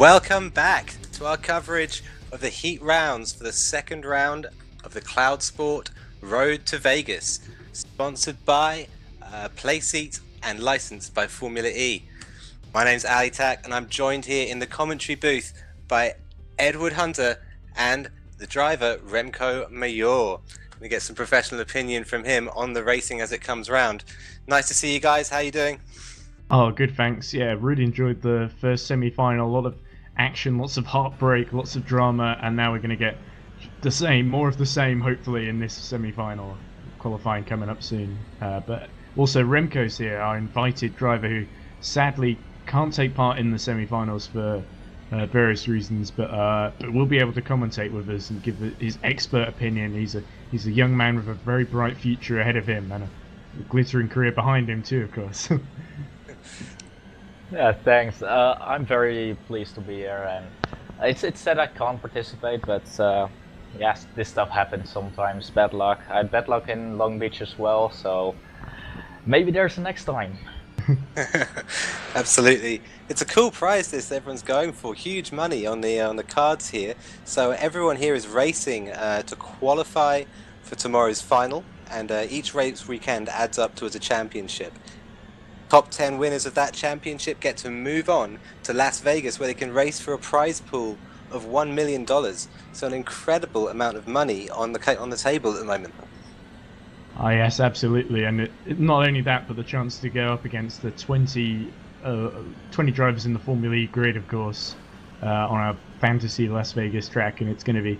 Welcome back to our coverage of the heat rounds for the second round of the Cloud Sport Road to Vegas, sponsored by Playseat and licensed by Formula E. My name's Ali Tak, and I'm joined here in the commentary booth by Edward Hunter and the driver Remco Major. We get some professional opinion from him on the racing as it comes round. Nice to see you guys. How are you doing? Oh, good, thanks. Yeah, really enjoyed the first semi-final. A lot of action, lots of heartbreak, lots of drama, and now we're going to get more of the same, hopefully, in this semi-final. Qualifying coming up soon. But also Remco's here, our invited driver who sadly can't take part in the semi-finals for various reasons, but will be able to commentate with us and give his expert opinion. He's a young man with a very bright future ahead of him and a glittering career behind him too, of course. Yeah, thanks. I'm very pleased to be here, and it's said I can't participate, but yes, this stuff happens sometimes. Bad luck. I had bad luck in Long Beach as well, so maybe there's a next time. Absolutely, it's a cool prize this everyone's going for. Huge money on the cards here. So everyone here is racing to qualify for tomorrow's final, and each race weekend adds up towards a championship. Top 10 winners of that championship get to move on to Las Vegas, where they can race for a prize pool of $1 million. So an incredible amount of money on the table at the moment. Oh yes, absolutely, and not only that, but the chance to go up against the 20 drivers in the Formula E grid, of course, on a fantasy Las Vegas track, and it's going to be,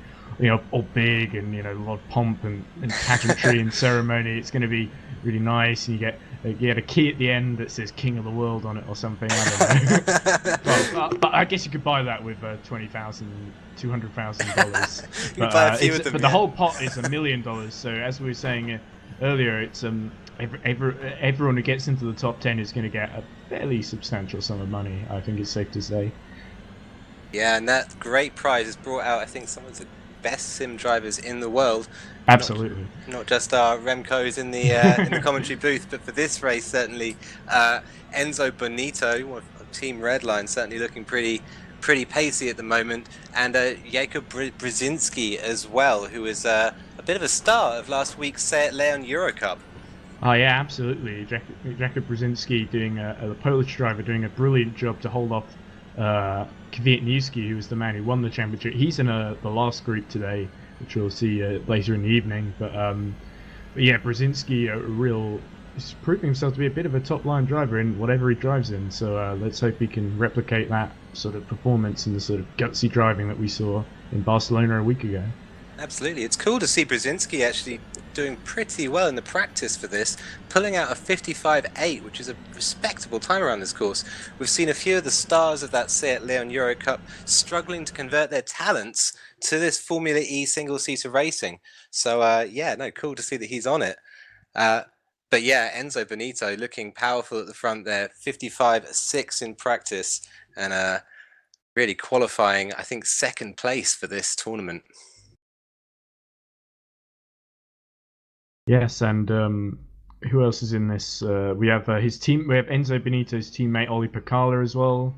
all big and a lot of pomp and pageantry and ceremony. It's going to be really nice, and you get a key at the end that says "King of the World" on it or something. I don't know. But I guess you could buy that with $200,000. But the whole pot is $1 million. So as we were saying earlier, it's everyone who gets into the top 10 is going to get a fairly substantial sum of money. I think it's safe to say. Yeah, and that great prize has brought out, I think, some of the best sim drivers in the world. Absolutely. Not just our Remco's in the commentary booth, but for this race certainly Enzo Bonito of Team Redline certainly looking pretty pacey at the moment, and Jakob Brzezinski as well, who is a bit of a star of last week's Seat Leon Eurocup. Oh yeah, absolutely. Jakob Brzezinski the Polish driver, doing a brilliant job to hold off Kwiatkowski, who was the man who won the championship. He's in the last group today, which we'll see later in the evening. But yeah, Brzezinski, he's proving himself to be a bit of a top-line driver in whatever he drives in. So let's hope he can replicate that sort of performance and the sort of gutsy driving that we saw in Barcelona a week ago. Absolutely. It's cool to see Brzezinski actually doing pretty well in the practice for this, pulling out a 55.8, which is a respectable time around this course. We've seen a few of the stars of that Seat Leon Eurocup struggling to convert their talents to this Formula E single-seater racing. So, cool to see that he's on it. But yeah, Enzo Bonito looking powerful at the front there, 55.6 in practice, and really qualifying, I think, second place for this tournament. Yes, and who else is in this? We have his team. We have Enzo Benito's teammate Ollie Picala as well.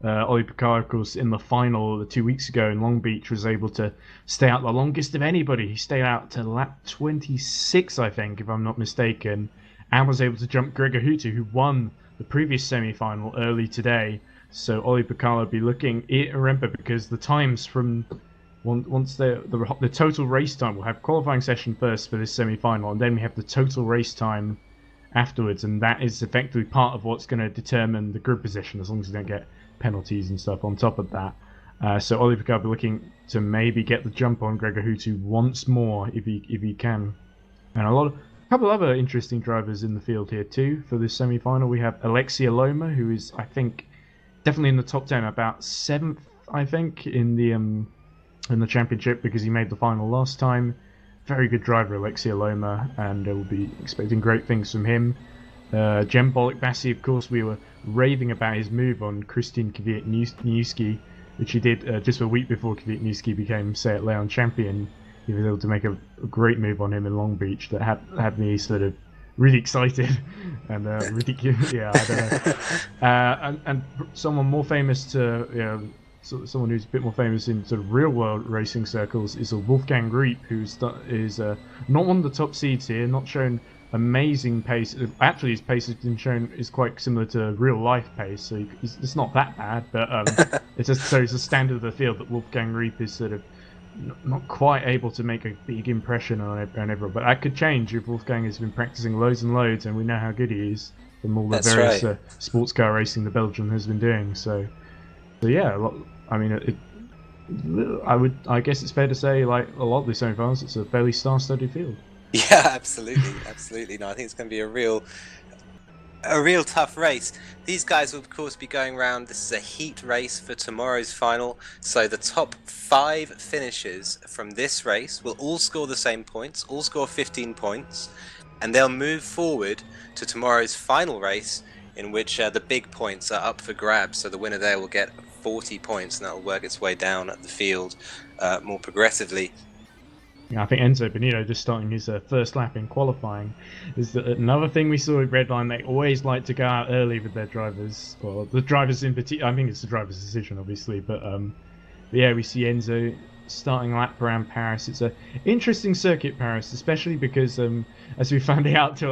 Ollie Picala, of course, in the final 2 weeks ago in Long Beach, was able to stay out the longest of anybody. He stayed out to lap 26, I think, if I'm not mistaken, and was able to jump Gregor Houtu, who won the previous semi-final early today. So Ollie Picala will be looking. Remember, because the times from once the total race time, we'll have qualifying session first for this semi-final, and then we have the total race time afterwards, and that is effectively part of what's going to determine the grid position, as long as you don't get penalties and stuff on top of that. So Ollie Picard will be looking to maybe get the jump on Gregor Houtu once more if he can. And a couple other interesting drivers in the field here too for this semi-final. We have Alexia Loma, who is, I think, definitely in the top 10, about 7th, I think, in the championship, because he made the final last time. Very good driver, Alexia Loma, and we'll be expecting great things from him. Jem Bolek-Bassi, of course, we were raving about his move on Christian Kwiatkowski, which he did just a week before Kwiatkowski became Seat Leon champion. He was able to make a great move on him in Long Beach that had me sort of really excited and ridiculous. Yeah, I don't know. And someone more famous to someone who's a bit more famous in sort of real world racing circles is a Wolfgang Riep, who's not one of the top seeds here, not shown amazing pace. Actually, his pace has been shown is quite similar to real life pace, so it's not that bad. But it's a standard of the field that Wolfgang Riep is sort of not quite able to make a big impression on everyone. But that could change if Wolfgang has been practicing loads and loads, and we know how good he is from all the That's various right. sports car racing the Belgian has been doing. So yeah, I mean, I guess it's fair to say, like a lot of the semifinals, it's a fairly star-studded field. Yeah, absolutely, absolutely. No, I think it's going to be a real tough race. These guys will of course be going around. This is a heat race for tomorrow's final, so the top 5 finishers from this race will all score the same points, all score 15 points, and they'll move forward to tomorrow's final race, in which the big points are up for grabs. So the winner there will get 40 points, and that will work its way down at the field more progressively. Yeah, I think Enzo Benito just starting his first lap in qualifying is that another thing we saw with Redline. They always like to go out early with their drivers, or the drivers in particular. I think it's the driver's decision, obviously, but yeah, we see Enzo starting lap around Paris. It's an interesting circuit, Paris, especially because as we found out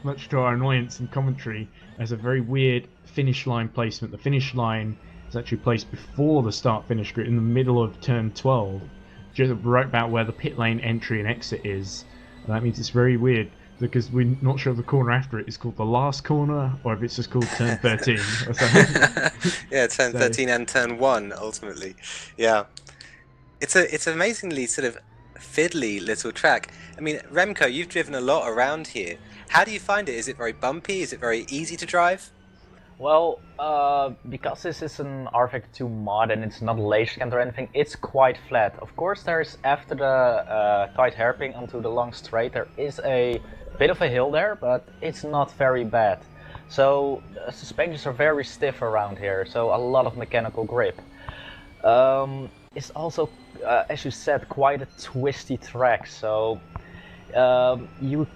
much to our annoyance in commentary, has a very weird finish line placement. The finish line is actually placed before the start-finish grid in the middle of turn 12. Just right about where the pit lane entry and exit is. And that means it's very weird because we're not sure if the corner after it is called the last corner or if it's just called turn 13 or something. Yeah, turn 13 and turn 1 ultimately. Yeah, it's amazingly sort of fiddly little track. I mean, Remco, you've driven a lot around here. How do you find it? Is it very bumpy? Is it very easy to drive? Well, because this is an RVEC2 mod and it's not laser scanned or anything, it's quite flat. Of course, there's after the tight hairpin onto the long straight, there is a bit of a hill there, but it's not very bad. So the suspensions are very stiff around here, so a lot of mechanical grip. It's also, as you said, quite a twisty track. So you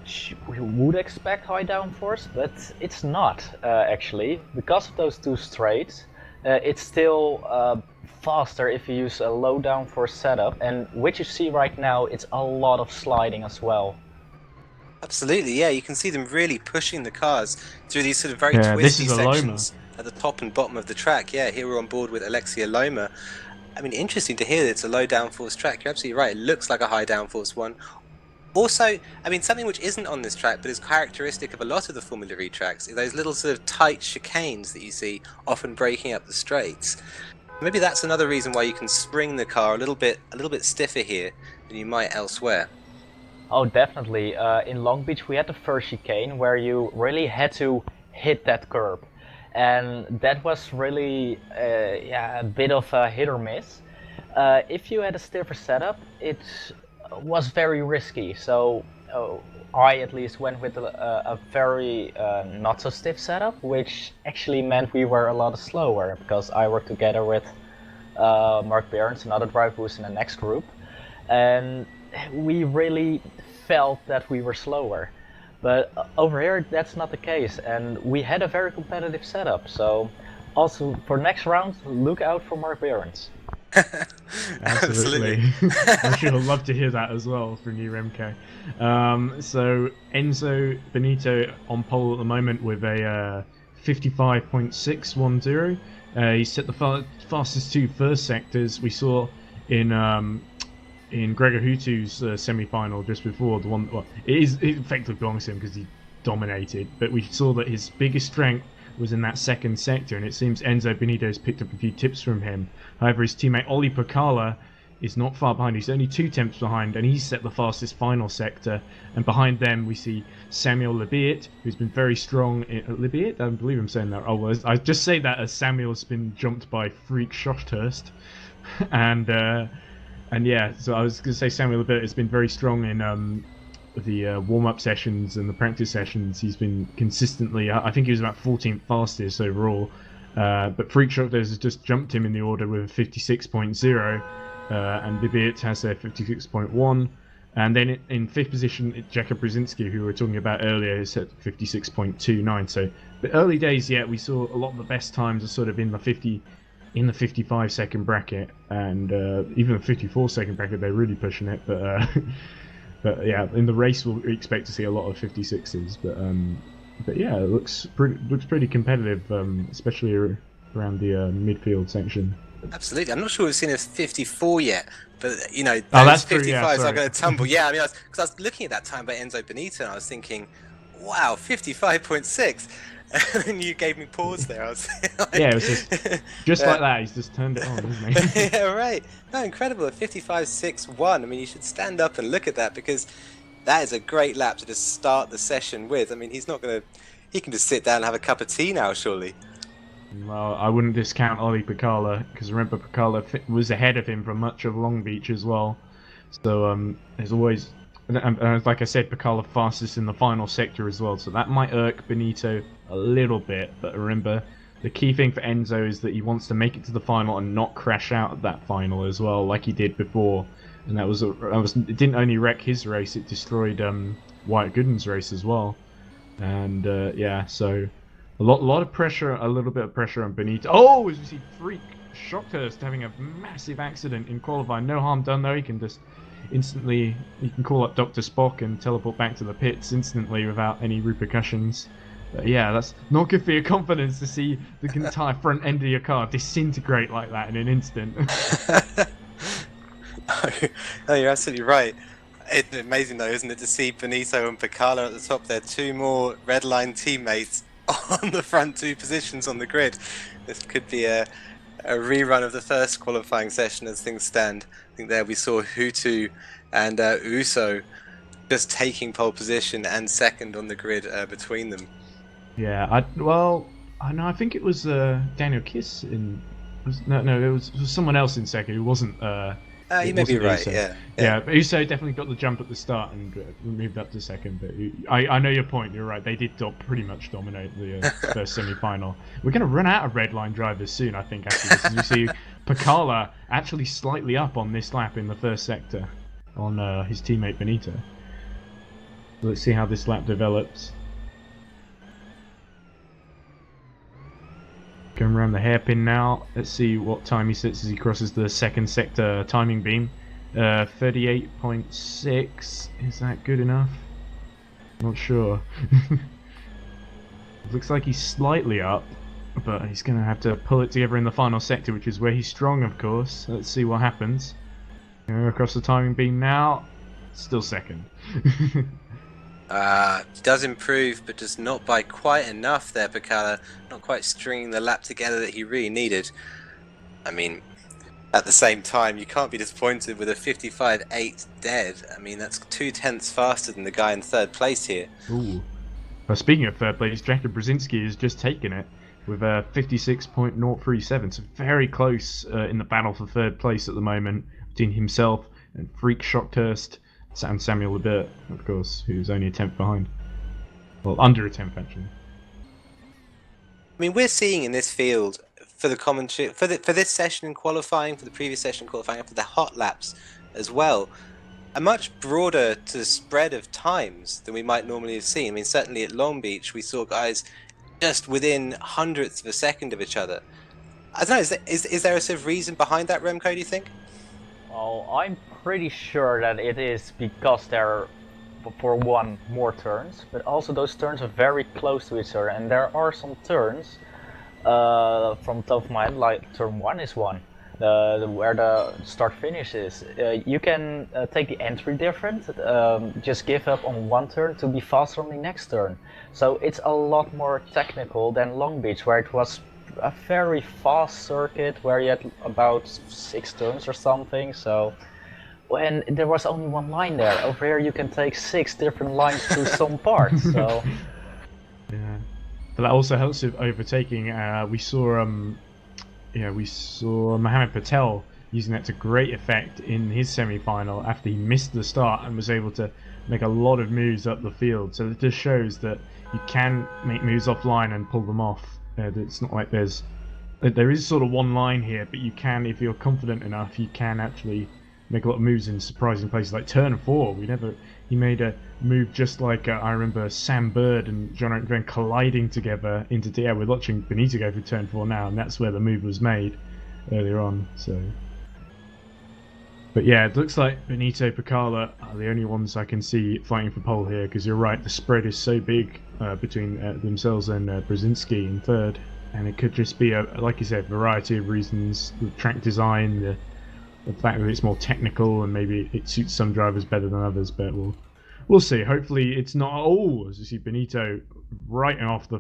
would expect high downforce, but it's not actually. Because of those 2 straights, it's still faster if you use a low downforce setup, and which you see right now, it's a lot of sliding as well. Absolutely, yeah, you can see them really pushing the cars through these sort of very twisty sections at the top and bottom of the track. Yeah, here we're on board with Alexia Loma. I mean, interesting to hear that it's a low downforce track. You're absolutely right, it looks like a high downforce one. Also, I mean, something which isn't on this track but is characteristic of a lot of the Formula E tracks is those little sort of tight chicanes that you see often breaking up the straights. Maybe that's another reason why you can spring the car a little bit stiffer here than you might elsewhere. Oh, definitely. In Long Beach, we had the first chicane where you really had to hit that curb, and that was really a bit of a hit or miss. If you had a stiffer setup, it was very risky, so I at least went with a very not so stiff setup, which actually meant we were a lot slower because I worked together with Mark Behrens, another driver who's in the next group, and we really felt that we were slower. But over here that's not the case, and we had a very competitive setup, so also for next round look out for Mark Behrens. Absolutely. I'm sure he'll love to hear that as well from you, Remco. So Enzo Benito on pole at the moment with a 55.610. He set the fastest 2 first sectors we saw in Gregor Hutu's semi-final just before the one. Well, it effectively belongs to him because he dominated, but we saw that his biggest strength was in that second sector, and it seems Enzo Benito has picked up a few tips from him. However, his teammate Olli Pacala is not far behind. He's only 2 tenths behind, and he's set the fastest final sector. And behind them, we see Samuel Lebiet, who's been very strong. Lebiet? I believe I'm saying that. Oh, well, I just say that as Samuel's been jumped by Freak Schosthurst. And yeah, so I was going to say Samuel Lebiet has been very strong in the warm-up sessions and the practice sessions. He's been consistently, I think he was about 14th fastest overall, but Freak Shock has just jumped him in the order with a 56.0, and Bibiet has a 56.1, and then in 5th position Jakob Brzezinski, who we were talking about earlier, is at 56.29. So the early days yet, we saw a lot of the best times are sort of in the 50 in the 55-second bracket, and even the 54-second bracket, they're really pushing it. But yeah, in the race, we'll expect to see a lot of 56s. But yeah, it looks pretty competitive, especially around the midfield section. Absolutely. I'm not sure we've seen a 54 yet, but you know, Oh, those that's true, 55s yeah, are going to tumble. Yeah, I mean, because I was looking at that time by Enzo Benito, and I was thinking, wow, 55.6. And then you gave me pause there. I was like, Yeah, it was just like that. He's just turned it on, isn't he? yeah, right. No, incredible. A 55.61. I mean, you should stand up and look at that, because that is a great lap to just start the session with. I mean, he's not going to. He can just sit down and have a cup of tea now, surely. Well, I wouldn't discount Ollie Pacala, because remember Pacala was ahead of him for much of Long Beach as well. So there's always, and like I said, Pacala fastest in the final sector as well. So that might irk Benito a little bit. But remember, the key thing for Enzo is that he wants to make it to the final and not crash out at that final as well, like he did before. And it didn't only wreck his race; it destroyed Wyatt Gooden's race as well. And yeah, so. A lot of pressure, a little bit of pressure on Benito. Oh, as we see Freak Shockhurst having a massive accident in qualifying. No harm done though. He can just instantly, he can call up Dr. Spock and teleport back to the pits instantly without any repercussions. But yeah, that's not good for your confidence to see the entire front end of your car disintegrate like that in an instant. No, you're absolutely right. It's amazing though, isn't it, to see Benito and Pacala at the top there, two more red line teammates on the front two positions on the grid. This could be a rerun of the first qualifying session as things stand. I think there we saw Hutu and Uso just taking pole position and second on the grid between them. Yeah, I think it was Daniel Kiss in. It was someone else in second who wasn't. You may be right, Uso. yeah. But Uso definitely got the jump at the start and moved up to second. But I know your point. You're right. They did pretty much dominate the first semi-final. We're going to run out of red line drivers soon, I think. After this, and you see Pacala actually slightly up on this lap in the first sector on his teammate Benito. So let's see how this lap develops. Going around the hairpin now. Let's see what time he sits as he crosses the second sector timing beam. 38.6. Is that good enough? Not sure. Looks like he's slightly up, but he's going to have to pull it together in the final sector, which is where he's strong, of course. Let's see what happens. Going across the timing beam now. Still second. Does improve, but just not by quite enough there, Pacala. Not quite stringing the lap together that he really needed. I mean, at the same time, you can't be disappointed with a 55.8 dead. I mean, that's 0.2 faster than the guy in third place here. Ooh. Well, speaking of third place, Jakob Brzezinski has just taken it with a 56.037. So very close in the battle for third place at the moment between himself and Freak Shockhurst. And Samuel Lebert, of course, who's only a tenth behind. Well, under a tenth, actually. I mean, we're seeing in this field, for the commentary, for this session in qualifying, for the previous session in qualifying, after the hot laps as well, a much broader spread of times than we might normally have seen. I mean, certainly at Long Beach, we saw guys just within hundredths of a second of each other. I don't know, is there a sort of reason behind that, Remco, do you think? Oh, I'm pretty sure that it is because there are, for one, more turns, but also those turns are very close to each other, and there are some turns from top of my head, like turn 1 is one, where the start finish is. You can take the entry difference, just give up on one turn to be faster on the next turn. So it's a lot more technical than Long Beach, where it was a very fast circuit where you had about 6 turns or something. So when there was only one line there, over here you can take 6 different lines through some parts. So yeah, but that also helps with overtaking. We saw Mohammed Patel using that to great effect in his semi-final after he missed the start and was able to make a lot of moves up the field. So it just shows that you can make moves offline and pull them off. It's not like there is sort of one line here, but you can, if you're confident enough, you can actually make a lot of moves in surprising places. Like turn 4, he made a move just like I remember Sam Bird and John Oaken colliding together into the air. We're watching Benito go for turn 4 now, and that's where the move was made. earlier on. So, but yeah, it looks like Benito Pacala are the only ones I can see fighting for pole here, because you're right, the spread is so big between themselves and Brzezinski in third, and it could just be like you said, variety of reasons: the track design, the fact that it's more technical, and maybe it suits some drivers better than others. But we'll see. Hopefully, it's not. Oh, as you see, Benito right off the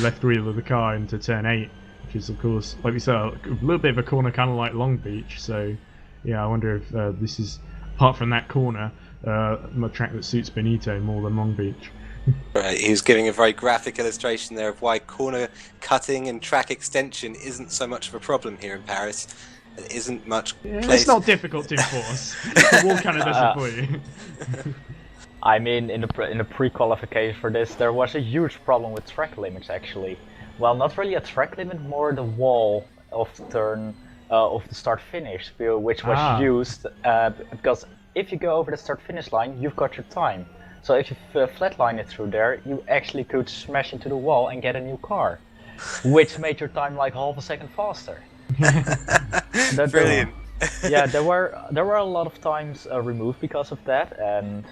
left wheel of the car into turn 8, which is, of course, like we said, a little bit of a corner, kind of like Long Beach. So, yeah, I wonder if this is, apart from that corner, a track that suits Benito more than Long Beach. Right, he was giving a very graphic illustration there of why corner cutting and track extension isn't so much of a problem here in Paris. There isn't much place. It's not difficult to enforce. The wall kind of does it for you. I mean, in the pre-qualification for this, there was a huge problem with track limits actually. Well, not really a track limit, more the wall of the turn of the start-finish, which was used because if you go over the start-finish line, you've got your time. So if you flatline it through there, you actually could smash into the wall and get a new car, which made your time like half a second faster. Brilliant. Yeah, there were a lot of times removed because of that, and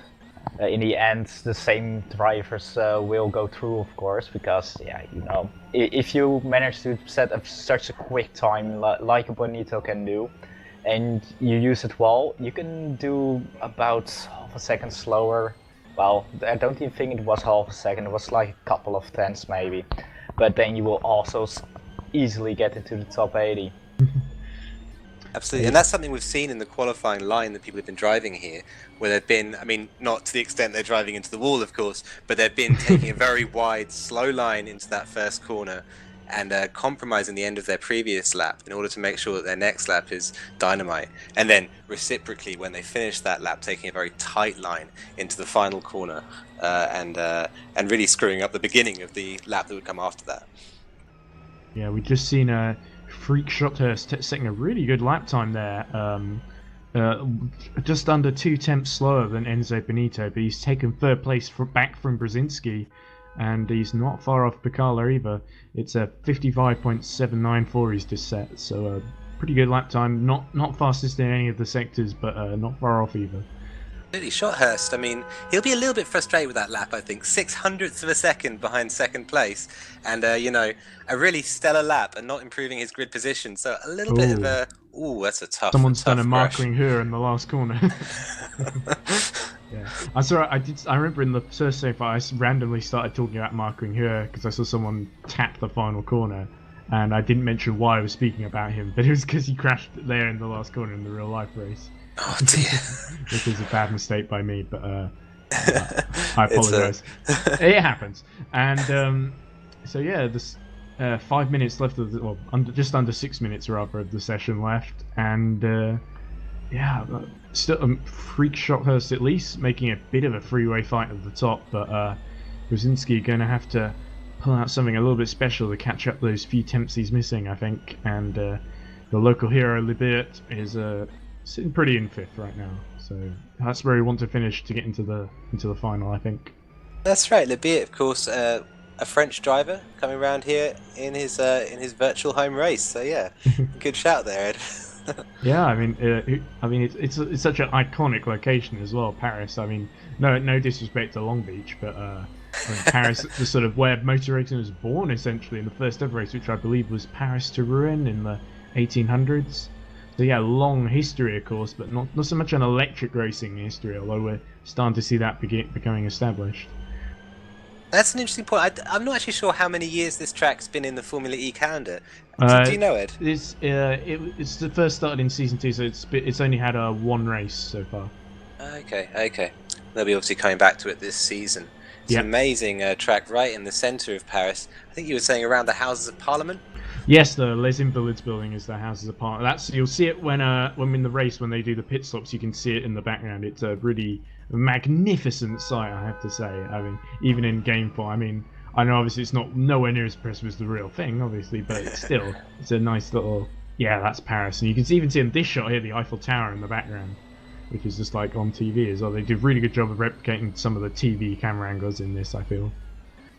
in the end, the same drivers will go through, of course, because yeah, you know, if you manage to set up such a quick time like a Bonito can do, and you use it well, you can do about half a second slower. Well, I don't even think it was half a second, it was like a couple of tenths maybe. But then you will also easily get into the top 80. Absolutely, and that's something we've seen in the qualifying line that people have been driving here, where they've been, I mean, not to the extent they're driving into the wall, of course, but they've been taking a very wide, slow line into that first corner and compromising the end of their previous lap in order to make sure that their next lap is dynamite. And then reciprocally, when they finish that lap, taking a very tight line into the final corner and really screwing up the beginning of the lap that would come after that. Yeah, we've just seen a Freak Schothurst setting a really good lap time there. Just under 2 tenths slower than Enzo Benito, but he's taken third place back from Brzezinski, and he's not far off Pacala either. It's a 55.794 he's just set, so a pretty good lap time. Not fastest in any of the sectors, but not far off either. Really, Schothurst, I mean, he'll be a little bit frustrated with that lap, I think. 600ths of a second behind second place, and, you know, a really stellar lap and not improving his grid position. So a little bit of a... Ooh, that's a tough Someone's done a crush. Mark Ringhur in the last corner. Yeah, I remember in the first safe I randomly started talking about Mark Ringhur because I saw someone tap the final corner, and I didn't mention why I was speaking about him, but it was because he crashed there in the last corner in the real life race. Oh dear. Which was a bad mistake by me, but I apologise. It happens. And so yeah, this 5 minutes left of just under 6 minutes rather of the session left, and yeah, still Freak Schothurst at least making a bit of a freeway fight at the top, but Brzezinski going to have to pull out something a little bit special to catch up those few tenths he's missing, I think. And the local hero Libert is sitting pretty in 5th right now, so that's where we want to finish to get into the final, I think. That's right, Libert, of course, a French driver coming around here in his virtual home race. So yeah, good shout there, Ed. Yeah, I mean, it's such an iconic location as well, Paris. I mean, no disrespect to Long Beach, but I mean, Paris, the sort of where motor racing was born, essentially, in the first ever race, which I believe was Paris to Rouen in the 1800s. So yeah, long history, of course, but not so much an electric racing history, although we're starting to see that becoming established. That's an interesting point. I'm not actually sure how many years this track's been in the Formula E calendar. Do you know, Ed? It's the first started in season 2, so it's only had one race so far. Okay. They'll be obviously coming back to it this season. It's an amazing track right in the centre of Paris. I think you were saying around the Houses of Parliament? Yes, the Les Invalides building is the Houses of Parliament. You'll see it when in the race, when they do the pit stops, you can see it in the background. It's a really magnificent sight, I have to say. I mean, even in game form. I mean, I know obviously it's nowhere near as impressive as the real thing, obviously, but it's a nice little... Yeah, that's Paris. And you can even see in this shot here the Eiffel Tower in the background, which is just like on TV as well. They did a really good job of replicating some of the TV camera angles in this, I feel.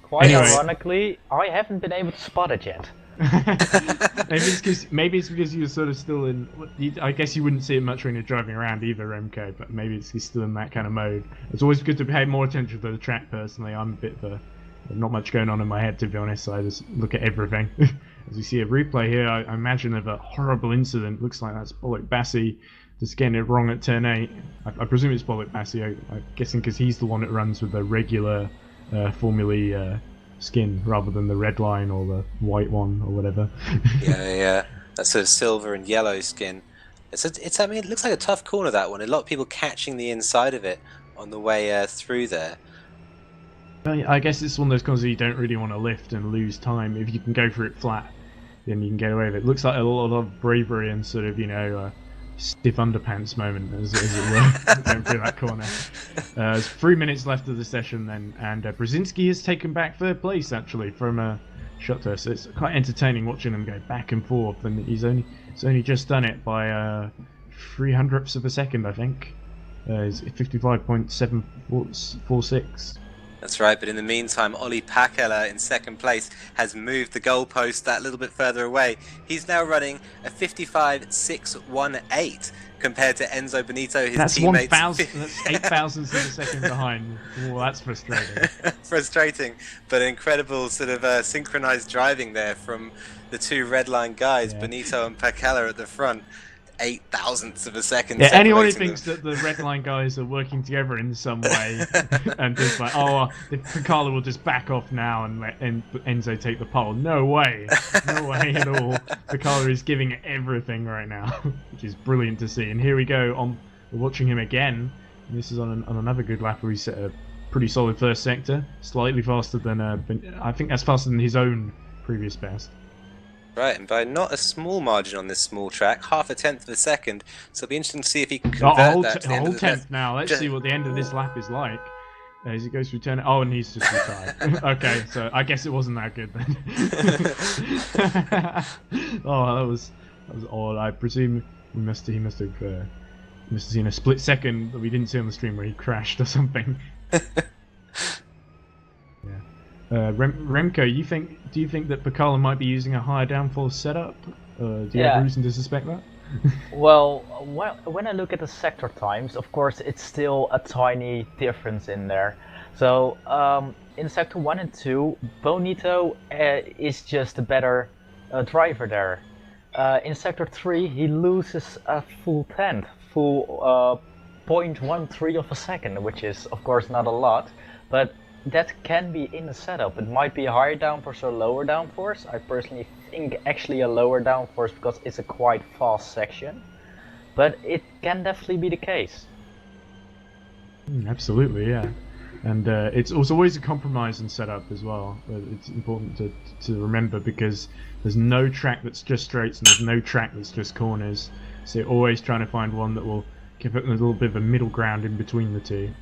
Quite ironically, I haven't been able to spot it yet. maybe it's because you're sort of still in. I guess you wouldn't see it much when you're driving around either, Remco. But maybe he's still in that kind of mode. It's always good to pay more attention to the track. Personally, I'm a bit of a not much going on in my head, to be honest. So I just look at everything. As we see a replay here, I imagine of a horrible incident. Looks like that's Bollock Bassi just getting it wrong at turn 8. I presume it's Bollock Bassi. I'm guessing because he's the one that runs with the regular Formula skin rather than the red line or the white one or whatever. Yeah. That sort of silver and yellow skin. I mean, it looks like a tough corner, that one. A lot of people catching the inside of it on the way through there. I guess it's one of those corners you don't really want to lift and lose time. If you can go for it flat, then you can get away with it. Looks like a lot of bravery and sort of, stiff underpants moment, as it were, going through that corner. There's 3 minutes left of the session then, and Brzezinski has taken back third place, actually, from Schotter. So it's quite entertaining watching them go back and forth, and he's only just done it by 300ths of a second, I think. He's 55.746. That's right, but in the meantime, Olli Pakela in second place has moved the goalpost that little bit further away. He's now running a 55.618 compared to Enzo Benito, his teammate. That's 8 thousandths of a second behind. Oh, that's frustrating. Frustrating, but incredible sort of synchronized driving there from the two red line guys, Benito and Pakela at the front. 8 thousandths of a second. Yeah, anyone who thinks that the red line guys are working together in some way and just like, Pakala will just back off now and let Enzo take the pole. No way at all. Pakala is giving it everything right now, which is brilliant to see. And here we go, we're watching him again. And this is on another good lap where he set a pretty solid first sector, slightly faster than I think that's faster than his own previous best. Right, and by not a small margin on this small track, 0.5 of a second. So it'll be interesting to see if he can convert that to the end of the tenth now. Let's see what the end of this lap is like as he goes through turn. Oh, and he's just retired. Okay, so I guess it wasn't that good then. That was odd. I presume he must have seen a split second that we didn't see on the stream where he crashed or something. Remco, do you think that Pakala might be using a higher downforce setup? Do you have reason to suspect that? Well, when I look at the sector times, of course, it's still a tiny difference in there. So in sector 1 and 2, Bonito is just a better driver there. In sector 3, he loses a full 0.13 of a second, which is of course not a lot, but that can be in the setup. It might be a higher downforce or lower downforce. I personally think actually a lower downforce because it's a quite fast section, but it can definitely be the case. Absolutely, yeah. And it's always a compromise in setup as well. It's important to remember because there's no track that's just straights and there's no track that's just corners. So you're always trying to find one that will give it a little bit of a middle ground in between the two.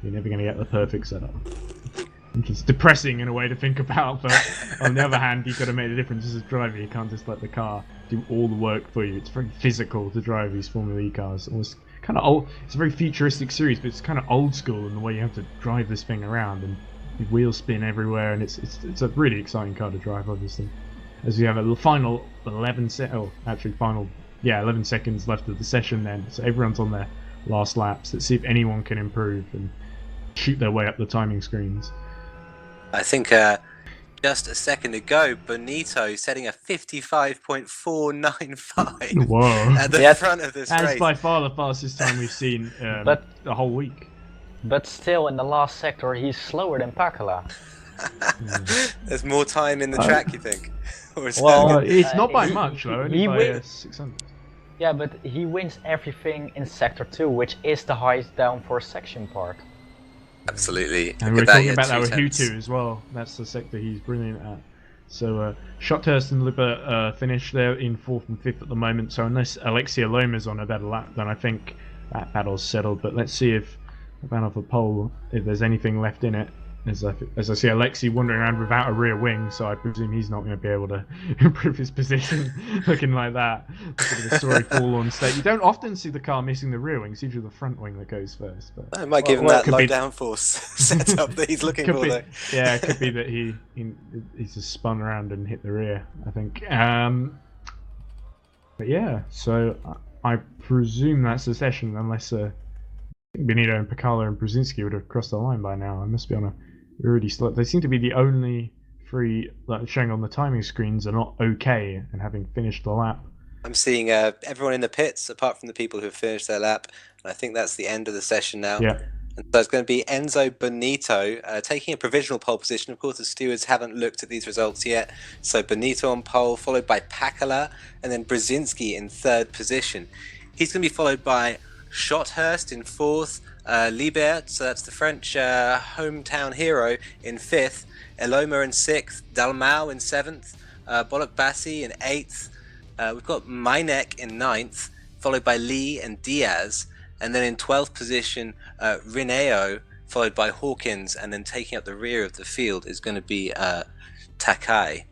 You're never going to get the perfect setup. Which is depressing in a way to think about, but on the other hand, you've got to make a difference as a driver. You can't just let the car do all the work for you. It's very physical to drive these Formula E cars. Almost kind of old. It's a very futuristic series, but it's kind of old school in the way you have to drive this thing around and the wheels spin everywhere, and it's a really exciting car to drive, obviously. As we have a final 11 seconds left of the session then, so everyone's on their last laps. Let's see if anyone can improve and shoot their way up the timing screens. I think just a second ago, Bonito setting a 55.495 at the front of this race. That's by far the fastest time we've seen but the whole week. But still, in the last sector, he's slower than Pakala. There's more time in the track, you think? Or is it's not by much, though. Only by 600. Yeah, but he wins everything in sector 2, which is the highest downforce section part. Absolutely. And we're talking about that with Hutu as well. That's the sector he's brilliant at. So Schotthurst and Lipper finish there in 4th and 5th at the moment. So unless Alexia Loma's on a better lap, then I think that battle's settled. But let's see if the battle for pole, if there's anything left in it. As I see Alexei wandering around without a rear wing, so I presume he's not going to be able to improve his position looking like that. Look at the sorry forlorn state. You don't often see the car missing the rear wing, it's usually the front wing that goes first. But I might give him that low be... downforce setup that he's looking for, though. Yeah, it could be that he's just spun around and hit the rear, I think. But yeah, so I presume that's the session, unless Benito and Pacala and Brzezinski would have crossed the line by now. I must be on a really slow. They seem to be the only three that are showing on the timing screens are not okay and having finished the lap. I'm seeing everyone in the pits, apart from the people who have finished their lap. And I think that's the end of the session now. Yeah. And so it's going to be Enzo Benito taking a provisional pole position. Of course, the stewards haven't looked at these results yet. So Benito on pole, followed by Pacala, and then Brzezinski in third position. He's going to be followed by Schothurst in fourth, Libert, so that's the French hometown hero, in fifth, Eloma in sixth, Dalmau in seventh, Bollock Bassi in eighth. We've got Meinek in ninth, followed by Lee and Diaz, and then in 12th position, Rineo, followed by Hawkins, and then taking up the rear of the field is going to be Takai.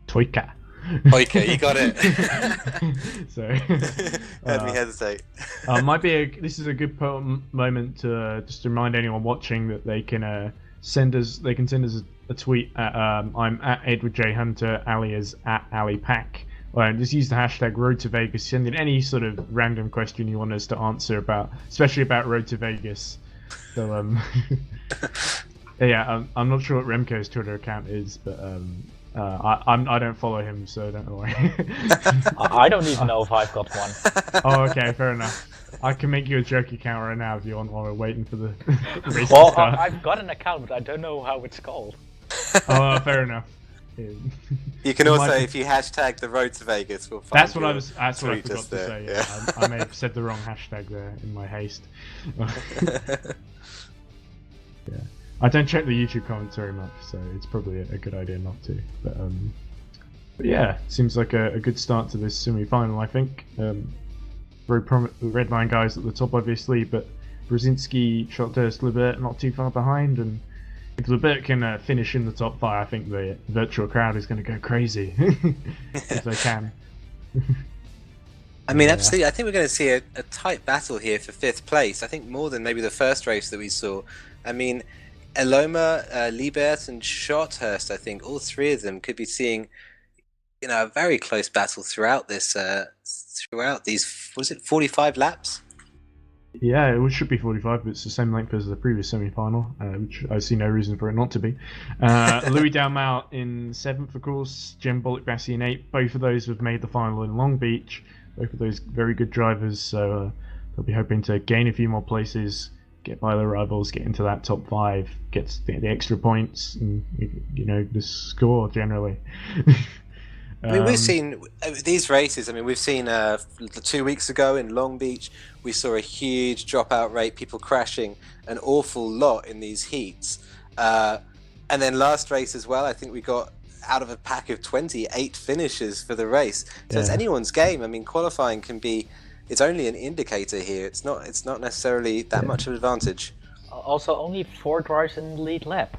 Toika. Okay, you got it. Sorry. Let me hesitate. This is a good moment to just remind anyone watching that they can send us a tweet at I'm at Edward J Hunter, Ali is at Ali Pack. Just use the hashtag Road to Vegas. Send in any sort of random question you want us to answer about, especially about Road to Vegas. So yeah, I'm not sure what Remco's Twitter account is, but I don't follow him, so don't worry. I don't even know if I've got one. Oh, okay, fair enough. I can make you a joke account right now if you want, while we're waiting for the race Well, to start. I've got an account, but I don't know how it's called. Oh, fair enough. You can also, if you hashtag the Road to Vegas, we'll find That's what I forgot to say. Yeah. I may have said the wrong hashtag there in my haste. Yeah. I don't check the YouTube comments very much, so it's probably a good idea not to. But yeah, seems like a good start to this semi-final, I think. Very prominent, the red line guys at the top, obviously, but Brzezinski, Schothurst, Libert not too far behind, and if Libert can finish in the top 5, I think the virtual crowd is going to go crazy if they can. I mean, absolutely. I think we're going to see a tight battle here for 5th place. I think more than maybe the first race that we saw. I mean, Eloma, Libert, and Schothurst, I think all three of them could be seeing, a very close battle throughout this. Throughout these, was it 45 laps? Yeah, it should be 45, but it's the same length as the previous semi-final, which I see no reason for it not to be. Louis Dalmau in 7th, of course, Jem Bollock Bassi in 8th. Both of those have made the final in Long Beach. Both of those very good drivers, so they'll be hoping to gain a few more places, get by their rivals, get into that top 5, get the extra points, and the score generally. I mean, we've seen these races. I mean, we've seen 2 weeks ago in Long Beach, we saw a huge dropout rate, people crashing an awful lot in these heats. And then last race as well, I think we got out of a pack of 28 finishes for the race. So it's anyone's game. I mean, qualifying can be, it's only an indicator here. It's not necessarily that much of an advantage. Also, only 4 drives in the lead lap.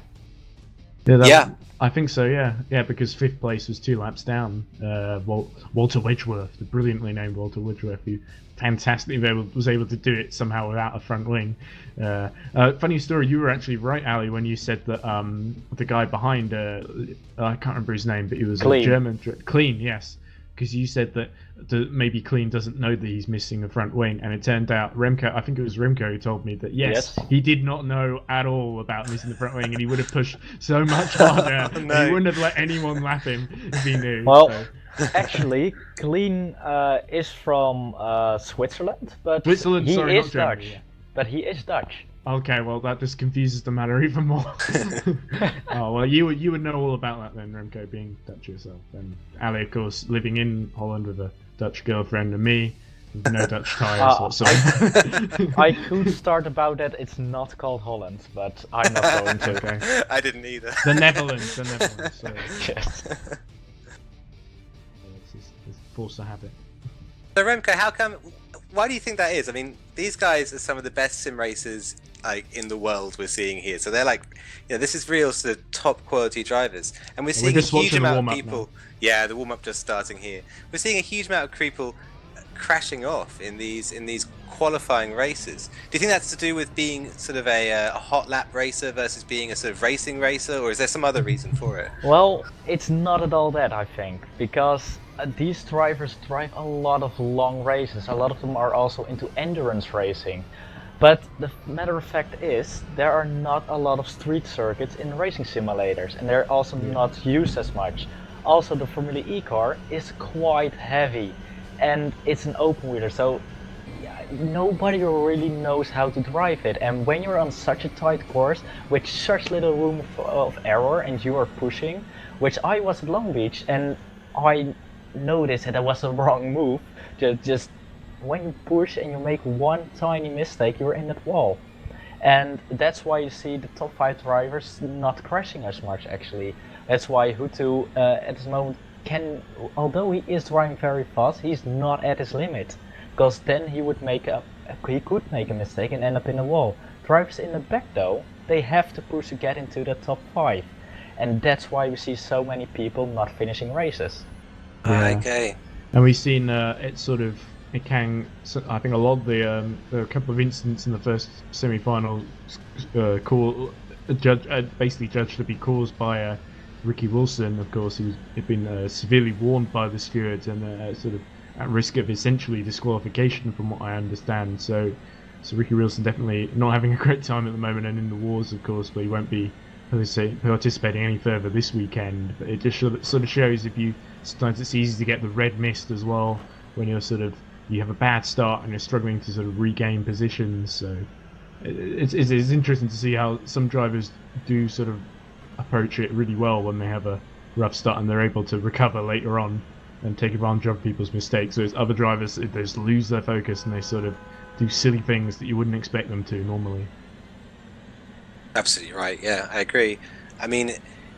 Yeah, I think so. Yeah, because 5th place was 2 laps down. Walter Wedgeworth, the brilliantly named Walter Wedgeworth, who fantastically was able to do it somehow without a front wing. Funny story, you were actually right, Ali, when you said that the guy behind, I can't remember his name, but he was Clean. a German. Clean, yes. Because you said that maybe Clean doesn't know that he's missing a front wing, and it turned out I think it was Remco who told me that yes, he did not know at all about missing the front wing, and he would have pushed so much harder. And he wouldn't have let anyone lap him if he knew. Well, actually, Clean is from Switzerland, but Switzerland, he sorry, is not Germany, Dutch. yeah. But he is Dutch. Okay, well that just confuses the matter even more. Oh well, you would know all about that then, Remco, being Dutch yourself, and Ali, of course, living in Holland with a Dutch girlfriend, and me with no Dutch ties. I could start about that. It's not called Holland, but I'm not going to. Okay. I didn't either. The Netherlands. So. Yes. It's forced to habit. So Remco, how come why do you think that is? I mean, these guys are some of the best sim racers like in the world we're seeing here. So they're like, this is real sort of top quality drivers, and we're seeing a just huge watching the amount of warm-up people. now. Yeah, the warm up just starting here. We're seeing a huge amount of people crashing off in these qualifying races. Do you think that's to do with being sort of a hot lap racer versus being a sort of racing racer, or is there some other reason for it? Well, it's not at all that, I think, because these drivers drive a lot of long races. A lot of them are also into endurance racing. But the matter of fact is, there are not a lot of street circuits in racing simulators, and they're also not used as much. Also, the Formula E car is quite heavy, and it's an open wheeler, so nobody really knows how to drive it. And when you're on such a tight course with such little room of error, and you are pushing, which I was at Long Beach, and I noticed that was a wrong move. Just when you push and you make one tiny mistake, you're in that wall. And that's why you see the top 5 drivers not crashing as much, actually. That's why Hutu at this moment can, although he is driving very fast, he's not at his limit. Because then he could make a mistake and end up in a wall. Drivers in the back though, they have to push to get into the top 5. And that's why we see so many people not finishing races. Yeah. Okay. And we've seen it can. I think a lot of there are a couple of incidents in the first semi-final basically judged to be caused by Ricky Wilson. Of course, he'd been severely warned by the stewards and sort of at risk of essentially disqualification, from what I understand. So Ricky Wilson definitely not having a great time at the moment, and in the wars, of course, but he won't be participating any further this weekend. But it just sort of shows sometimes it's easy to get the red mist as well when you have a bad start and you're struggling to sort of regain positions. So it's interesting to see how some drivers do sort of approach it really well when they have a rough start and they're able to recover later on and take advantage of people's mistakes. So other drivers, they just lose their focus and they sort of do silly things that you wouldn't expect them to normally. Absolutely right. Yeah, I agree. I mean,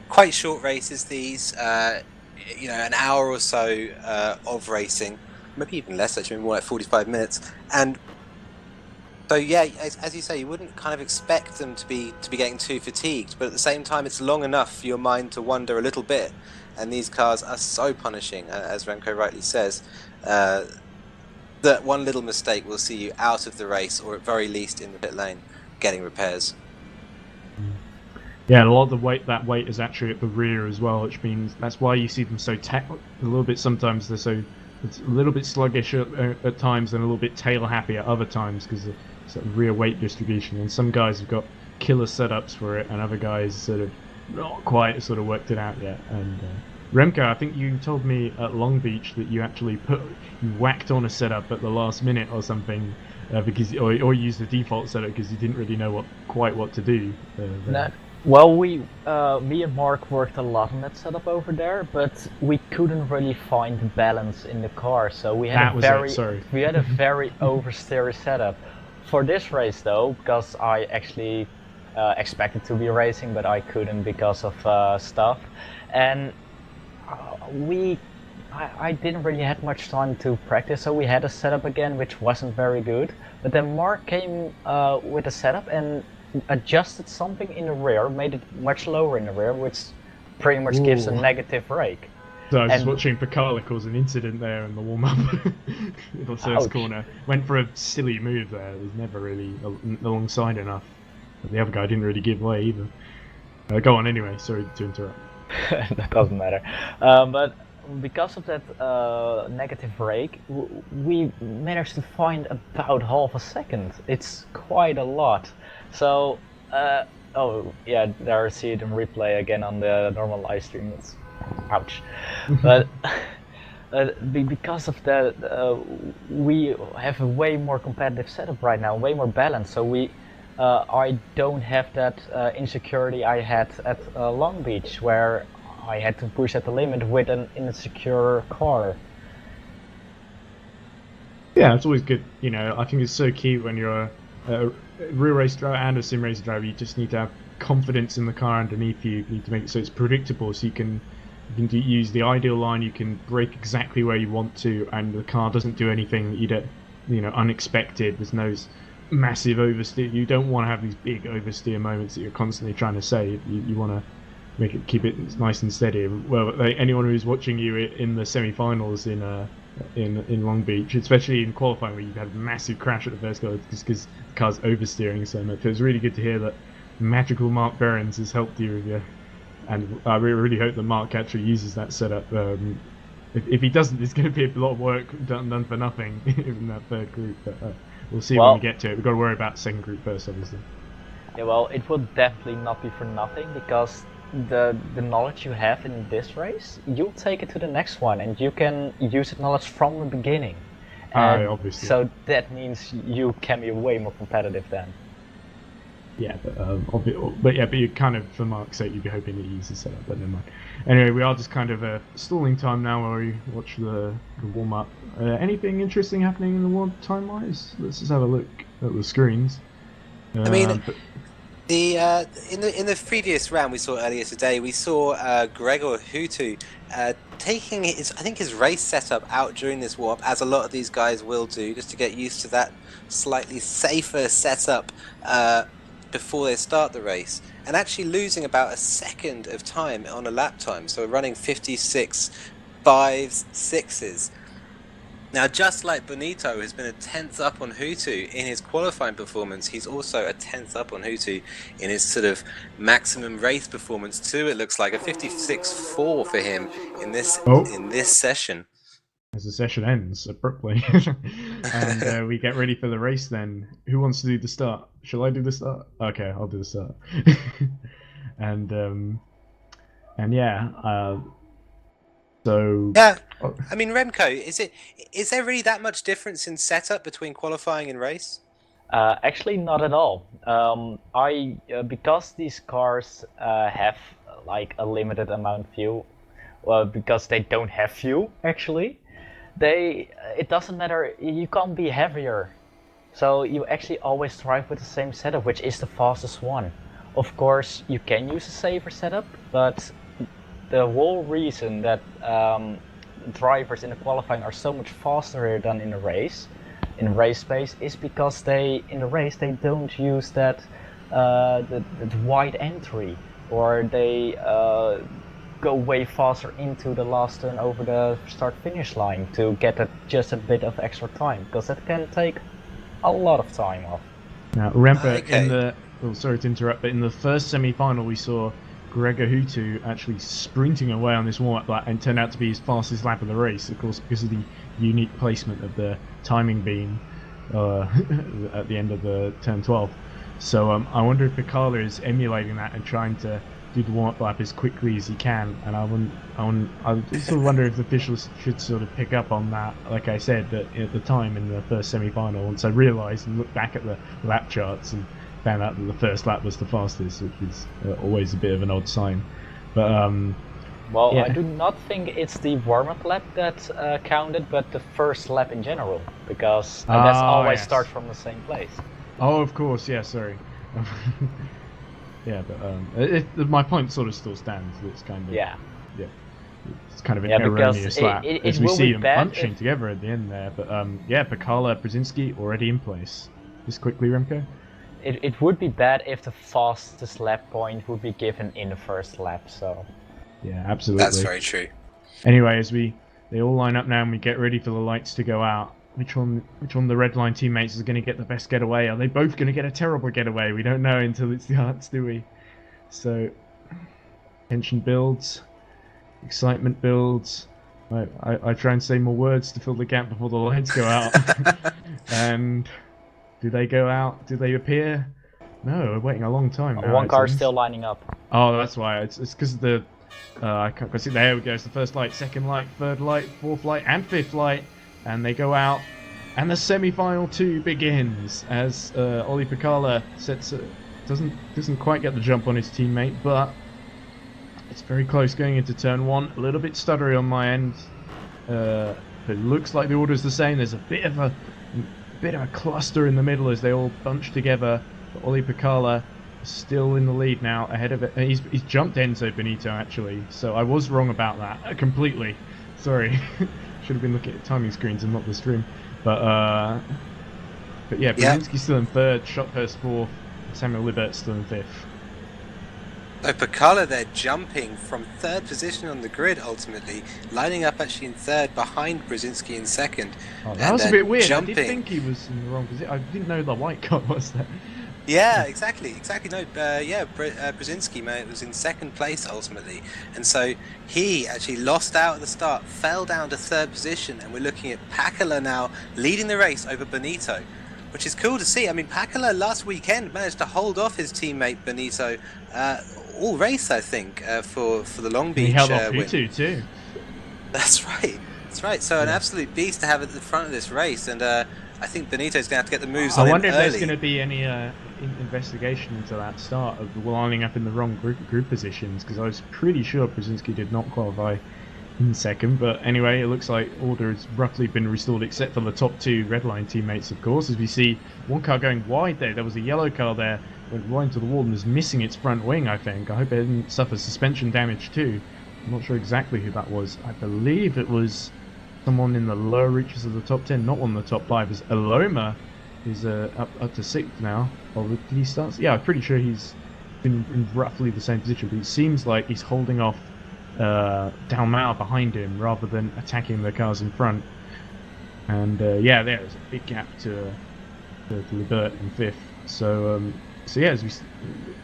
quite short races these. An hour or so of racing, maybe even less. Actually, more like 45 minutes. And so, yeah, as you say, you wouldn't kind of expect them to be getting too fatigued, but at the same time, it's long enough for your mind to wander a little bit. And these cars are so punishing, as Remco rightly says, that one little mistake will see you out of the race, or at very least in the pit lane, getting repairs. Yeah, a lot of that weight is actually at the rear as well, which means that's why you see them so a little bit. Sometimes it's a little bit sluggish at times and a little bit tail happy at other times because it's that rear weight distribution. And some guys have got killer setups for it, and other guys sort of not quite sort of worked it out yet. And Remco, I think you told me at Long Beach that you actually you whacked on a setup at the last minute or something, or used the default setup because you didn't really know what to do. Well, me and Mark worked a lot on that setup over there, but we couldn't really find the balance in the car, so we had a very oversteery setup. For this race though, because I actually expected to be racing, but I couldn't because of stuff, and I didn't really have much time to practice, so we had a setup again which wasn't very good. But then Mark came with a setup and adjusted something in the rear, made it much lower in the rear, which pretty much gives a negative rake. So I was just watching Picard cause an incident there in the warm-up in the first corner. Went for a silly move there. It was never really alongside enough. But the other guy didn't really give way either. Go on anyway, sorry to interrupt. That doesn't matter. But because of that negative rake, we managed to find about half a second. It's quite a lot. So, oh yeah, there I see it in replay again on the normal live stream. It's ouch. But because of that, we have a way more competitive setup right now, way more balanced. So I don't have that insecurity I had at Long Beach, where I had to push at the limit with an insecure car. Yeah, it's always good. I think it's so key when you're a real race driver and a sim race driver. You just need to have confidence in the car underneath you. You need to make it so it's predictable, so you can use the ideal line. You can brake exactly where you want to, and the car doesn't do anything that unexpected. There's no massive oversteer. You don't want to have these big oversteer moments that you're constantly trying to save. You want to keep it nice and steady. Well, anyone who's watching you in the semi-finals in Long Beach, especially in qualifying where you've had a massive crash at the first go just because the car's oversteering so much. It was really good to hear that magical Mark Behrens has helped you with your, and I really hope that Mark actually uses that setup. If he doesn't, there's going to be a lot of work done for nothing in that third group. But we'll see when we get to it. We've got to worry about the second group first, obviously. Yeah, well, it will definitely not be for nothing, because the knowledge you have in this race, you'll take it to the next one, and you can use that knowledge from the beginning. And obviously. So that means you can be way more competitive then. Yeah, but you kind of, for Mark's sake, you'd be hoping that he uses setup, but never mind. Anyway, we are just kind of stalling time now while we watch the warm up. Anything interesting happening in the warm time wise? Let's just have a look at the screens. I mean, in the previous round we saw earlier today, we saw Gregor Hutu taking his race setup out during this warm up, as a lot of these guys will do, just to get used to that slightly safer setup before they start the race, and actually losing about a second of time on a lap time, so running 56 5s, 6s. Now, just like Bonito has been a 10th up on Hutu in his qualifying performance, he's also a 10th up on Hutu in his sort of maximum race performance too. It looks like a 56.4 for him in this session. As the session ends abruptly, and we get ready for the race. Then, who wants to do the start? Shall I do the start? Okay, I'll do the start. and yeah. So yeah, I mean, Remco, is there really that much difference in setup between qualifying and race? Actually, not at all. Because these cars have like a limited amount of fuel, because they don't have fuel actually. It doesn't matter, you can't be heavier, so you actually always drive with the same setup, which is the fastest one. Of course you can use a safer setup, but the whole reason that drivers in the qualifying are so much faster than in the race space is because in the race they don't use that the wide entry, or they go way faster into the last turn over the start-finish line to get just a bit of extra time, because that can take a lot of time off. Now, remember, sorry to interrupt, but in the first semi-final we saw Gregor Hutu actually sprinting away on this warm-up lap and turned out to be his fastest lap of the race, of course, because of the unique placement of the timing beam at the end of the turn 12. So I wonder if Picala is emulating that and trying to do the warm-up lap as quickly as he can, and I sort of wonder if the officials should sort of pick up on that. Like I said, that at the time in the first semi-final, once I realised and looked back at the lap charts and found out that the first lap was the fastest, which is always a bit of an odd sign. But I do not think it's the warm-up lap that counted, but the first lap in general, because that's always start from the same place. Oh, of course, yeah, sorry. Yeah, but my point sort of still stands. It's kind of it's kind of an erroneous lap as we see them punching together at the end there. But Picala, Brzezinski already in place. Just quickly, Remco. It would be bad if the fastest lap point would be given in the first lap. So yeah, absolutely. That's very true. Anyway, they all line up now and we get ready for the lights to go out. Which one of the red line teammates is going to get the best getaway? Are they both going to get a terrible getaway? We don't know until it starts, do we? So, tension builds, excitement builds. I try and say more words to fill the gap before the lights go out. And do they go out? Do they appear? No, we're waiting a long time now. One car is still lining up. Oh, that's why. It's because of the... I can't see. There we go. It's the first light, second light, third light, fourth light, and fifth light. And they go out, and the semi-final 2 begins as Ollie Picala doesn't quite get the jump on his teammate, but it's very close going into turn 1. A little bit stuttery on my end, but it looks like the order is the same. There's a bit of a cluster in the middle as they all bunch together. But Ollie Picala is still in the lead now, ahead of it. He's jumped Enzo Benito actually, so I was wrong about that completely. Sorry. Should have been looking at timing screens and not the stream. But yeah, Brzezinski's still in third, Schotthurst fourth, Samuel Libert still in fifth. So Pacala, they're jumping from third position on the grid ultimately, lining up actually in third behind Brzezinski in second. Oh, that was a bit weird. Jumping. I did think he was in the wrong position. I didn't know the white car was there. Yeah, exactly. No, Brzezinski, man, was in second place ultimately, and so he actually lost out at the start, fell down to third position, and we're looking at Pacala now leading the race over Benito, which is cool to see. I mean, Pacala last weekend managed to hold off his teammate Benito all race, I think, for the Long Beach he held off win. too. That's right. So an absolute beast to have at the front of this race, and I think Benito's going to have to get the moves on him early. I wonder if there's going to be any investigation into that start of lining up in the wrong group positions, because I was pretty sure Brzezinski did not qualify in second. But anyway, it looks like order has roughly been restored, except for the top two Redline teammates, of course. As we see one car going wide there was a yellow car there, went right into the wall and was missing its front wing, I think. I hope it didn't suffer suspension damage too. I'm not sure exactly who that was. I believe it was someone in the lower reaches of the top 10, not one of the top 5. As Aloma is up to 6th now. Or did he start? Yeah, I'm pretty sure he's been in roughly the same position, but it seems like he's holding off Dalmau behind him rather than attacking the cars in front. And yeah, there's a big gap to Libert in 5th. So yeah, as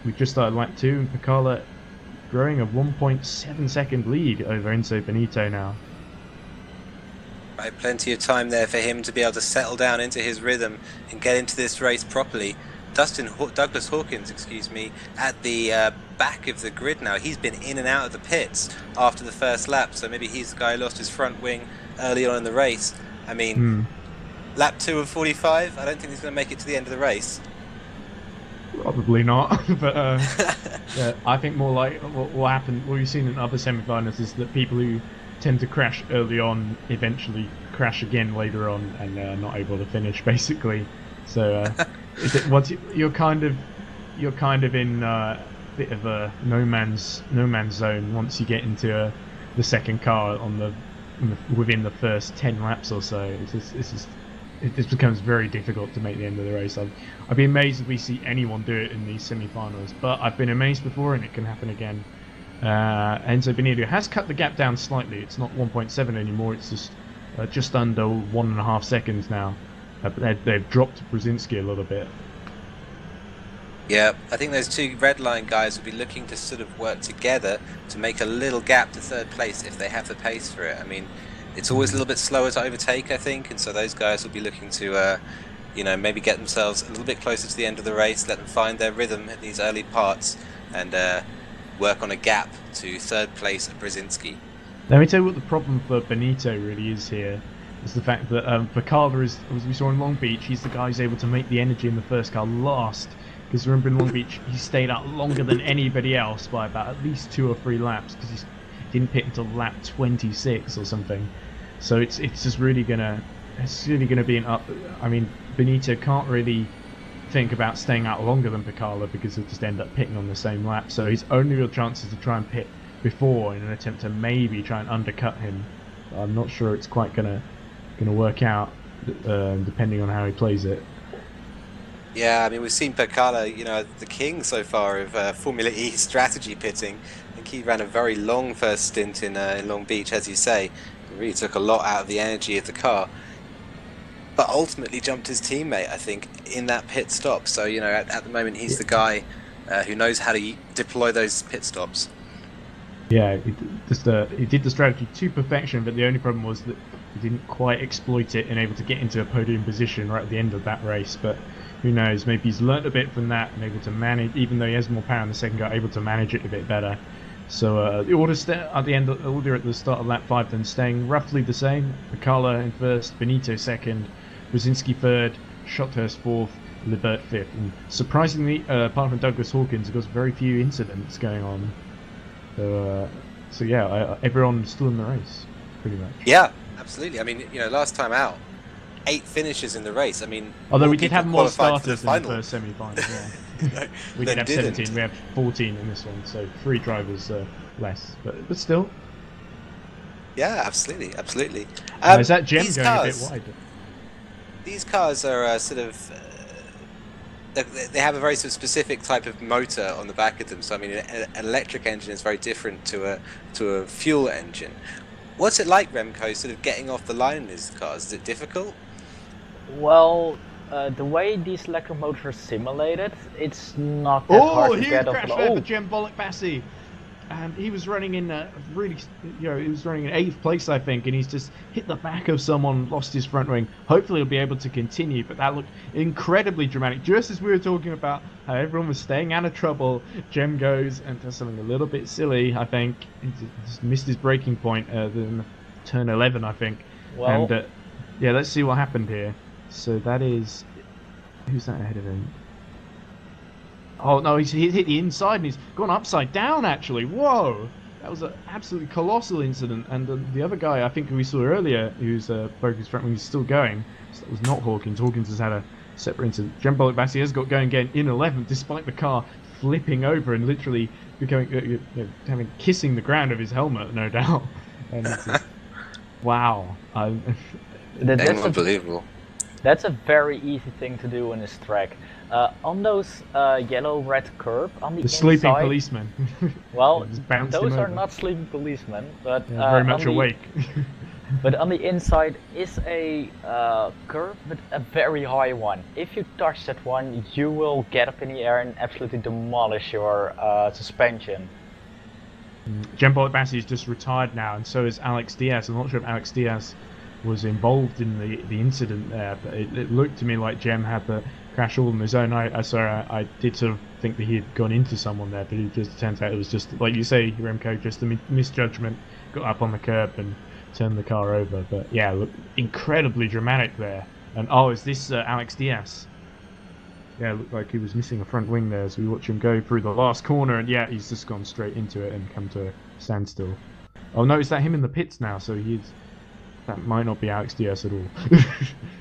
we just started lap 2, and Pacala growing a 1.7 second lead over Enzo Benito now. Right, plenty of time there for him to be able to settle down into his rhythm and get into this race properly. Douglas Hawkins, at the back of the grid now. He's been in and out of the pits after the first lap, so maybe he's the guy who lost his front wing early on in the race. I mean, lap 2 of 45, I don't think he's going to make it to the end of the race. Probably not, but yeah, I think more like what will happen, what we've seen in other semi-finals, is that people who tend to crash early on eventually crash again later on and are not able to finish, basically. So once you're kind of in a bit of a no man's zone once you get into the second car within the first 10 laps or so. It just becomes very difficult to make the end of the race. I'd be amazed if we see anyone do it in these semi-finals, but I've been amazed before and it can happen again. Enzo Benito has cut the gap down slightly. It's not 1.7 anymore, it's just under 1.5 seconds now. But they've dropped Brzezinski a little bit. Yeah, I think those two red line guys will be looking to sort of work together to make a little gap to third place if they have the pace for it. I mean, it's always a little bit slower to overtake, I think, and so those guys will be looking to, maybe get themselves a little bit closer to the end of the race, let them find their rhythm in these early parts, and work on a gap to third place at Brzezinski. Let me tell you what the problem for Benito really is here. Is the fact that Pacala is, as we saw in Long Beach, he's the guy who's able to make the energy in the first car last. Because remember in Long Beach, he stayed out longer than anybody else by about at least 2 or 3 laps, because he didn't pit until lap 26 or something. So it's just really gonna be an up. I mean, Benito can't really think about staying out longer than Pacala because he'll just end up pitting on the same lap. So his only real chance is to try and pit before in an attempt to maybe try and undercut him. I'm not sure it's quite gonna work out, depending on how he plays it. Yeah, I mean, we've seen Pacala, the king so far of Formula E strategy pitting. I think he ran a very long first stint in Long Beach, as you say. It really took a lot out of the energy of the car. But ultimately jumped his teammate, I think, in that pit stop. So, at the moment, he's the guy who knows how to deploy those pit stops. Yeah, he did the strategy to perfection, but the only problem was that he didn't quite exploit it and able to get into a podium position right at the end of that race. But who knows, maybe he's learnt a bit from that and able to manage, even though he has more power in the second car, able to manage it a bit better. So the order at the start of lap 5 then staying roughly the same. Pacala in first, Benito second, Brzezinski third, Schotthurst fourth, Libert fifth. And surprisingly, apart from Douglas Hawkins, there's very few incidents going on. So yeah, everyone's still in the race, pretty much. Yeah, absolutely. I mean, last time out, 8 finishes in the race. I mean, although we did have more starters in the first semi-final. Yeah. We did have 17. We have 14 in this one, so 3 drivers less, but still. Yeah, absolutely. Is that Gem going a bit wide? these cars are sort of. They have a very sort of specific type of motor on the back of them. So I mean, an electric engine is very different to a fuel engine. What's it like, Remco, sort of getting off the line in these cars? Is it difficult? Well, the way these electric motors are simulated, it's not that Oh, hard to huge get off. crash there for Jem Bollock-Bassey. And he was running in really, he was running in 8th place, I think, and he's just hit the back of someone, lost his front wing. Hopefully he'll be able to continue, but that looked incredibly dramatic. Just as we were talking about how everyone was staying out of trouble, Jem goes and does something a little bit silly, I think. He just missed his braking point in turn 11, I think. Well, and yeah, let's see what happened here. So that is, who's that ahead of him? Oh no, he's hit the inside and he's gone upside down actually. Whoa! That was an absolutely colossal incident. And the other guy, I think who we saw earlier, who's broke his front wing, is still going. So that was not Hawkins. Hawkins has had a separate incident. Jem Bollock-Bassey has got going again in 11th, despite the car flipping over and literally becoming, kissing the ground of his helmet, no doubt. And it's just, wow. that's Unbelievable. That's a very easy thing to do in this track. On those yellow-red curb on the inside, sleeping policeman. Well, Yeah, those are not sleeping policemen, but very much awake. But on the inside is a curve, but a very high one. If you touch that one, you will get up in the air and absolutely demolish your suspension. Jem Bollock-Bassey is just retired now, and so is Alex Diaz. I'm not sure if Alex Diaz was involved in the incident there, but it looked to me like Jem had the crash all on his own. I did sort of think that he had gone into someone there, but it just turns out it was just, like you say, Remco, just a misjudgment, got up on the curb and turned the car over. But yeah, look, incredibly dramatic there. And oh, is this Alex Diaz? Yeah, it looked like he was missing a front wing there as we watch him go through the last corner, and yeah, he's just gone straight into it and come to a standstill. Oh no, is that him in the pits now? So that might not be Alex Diaz at all.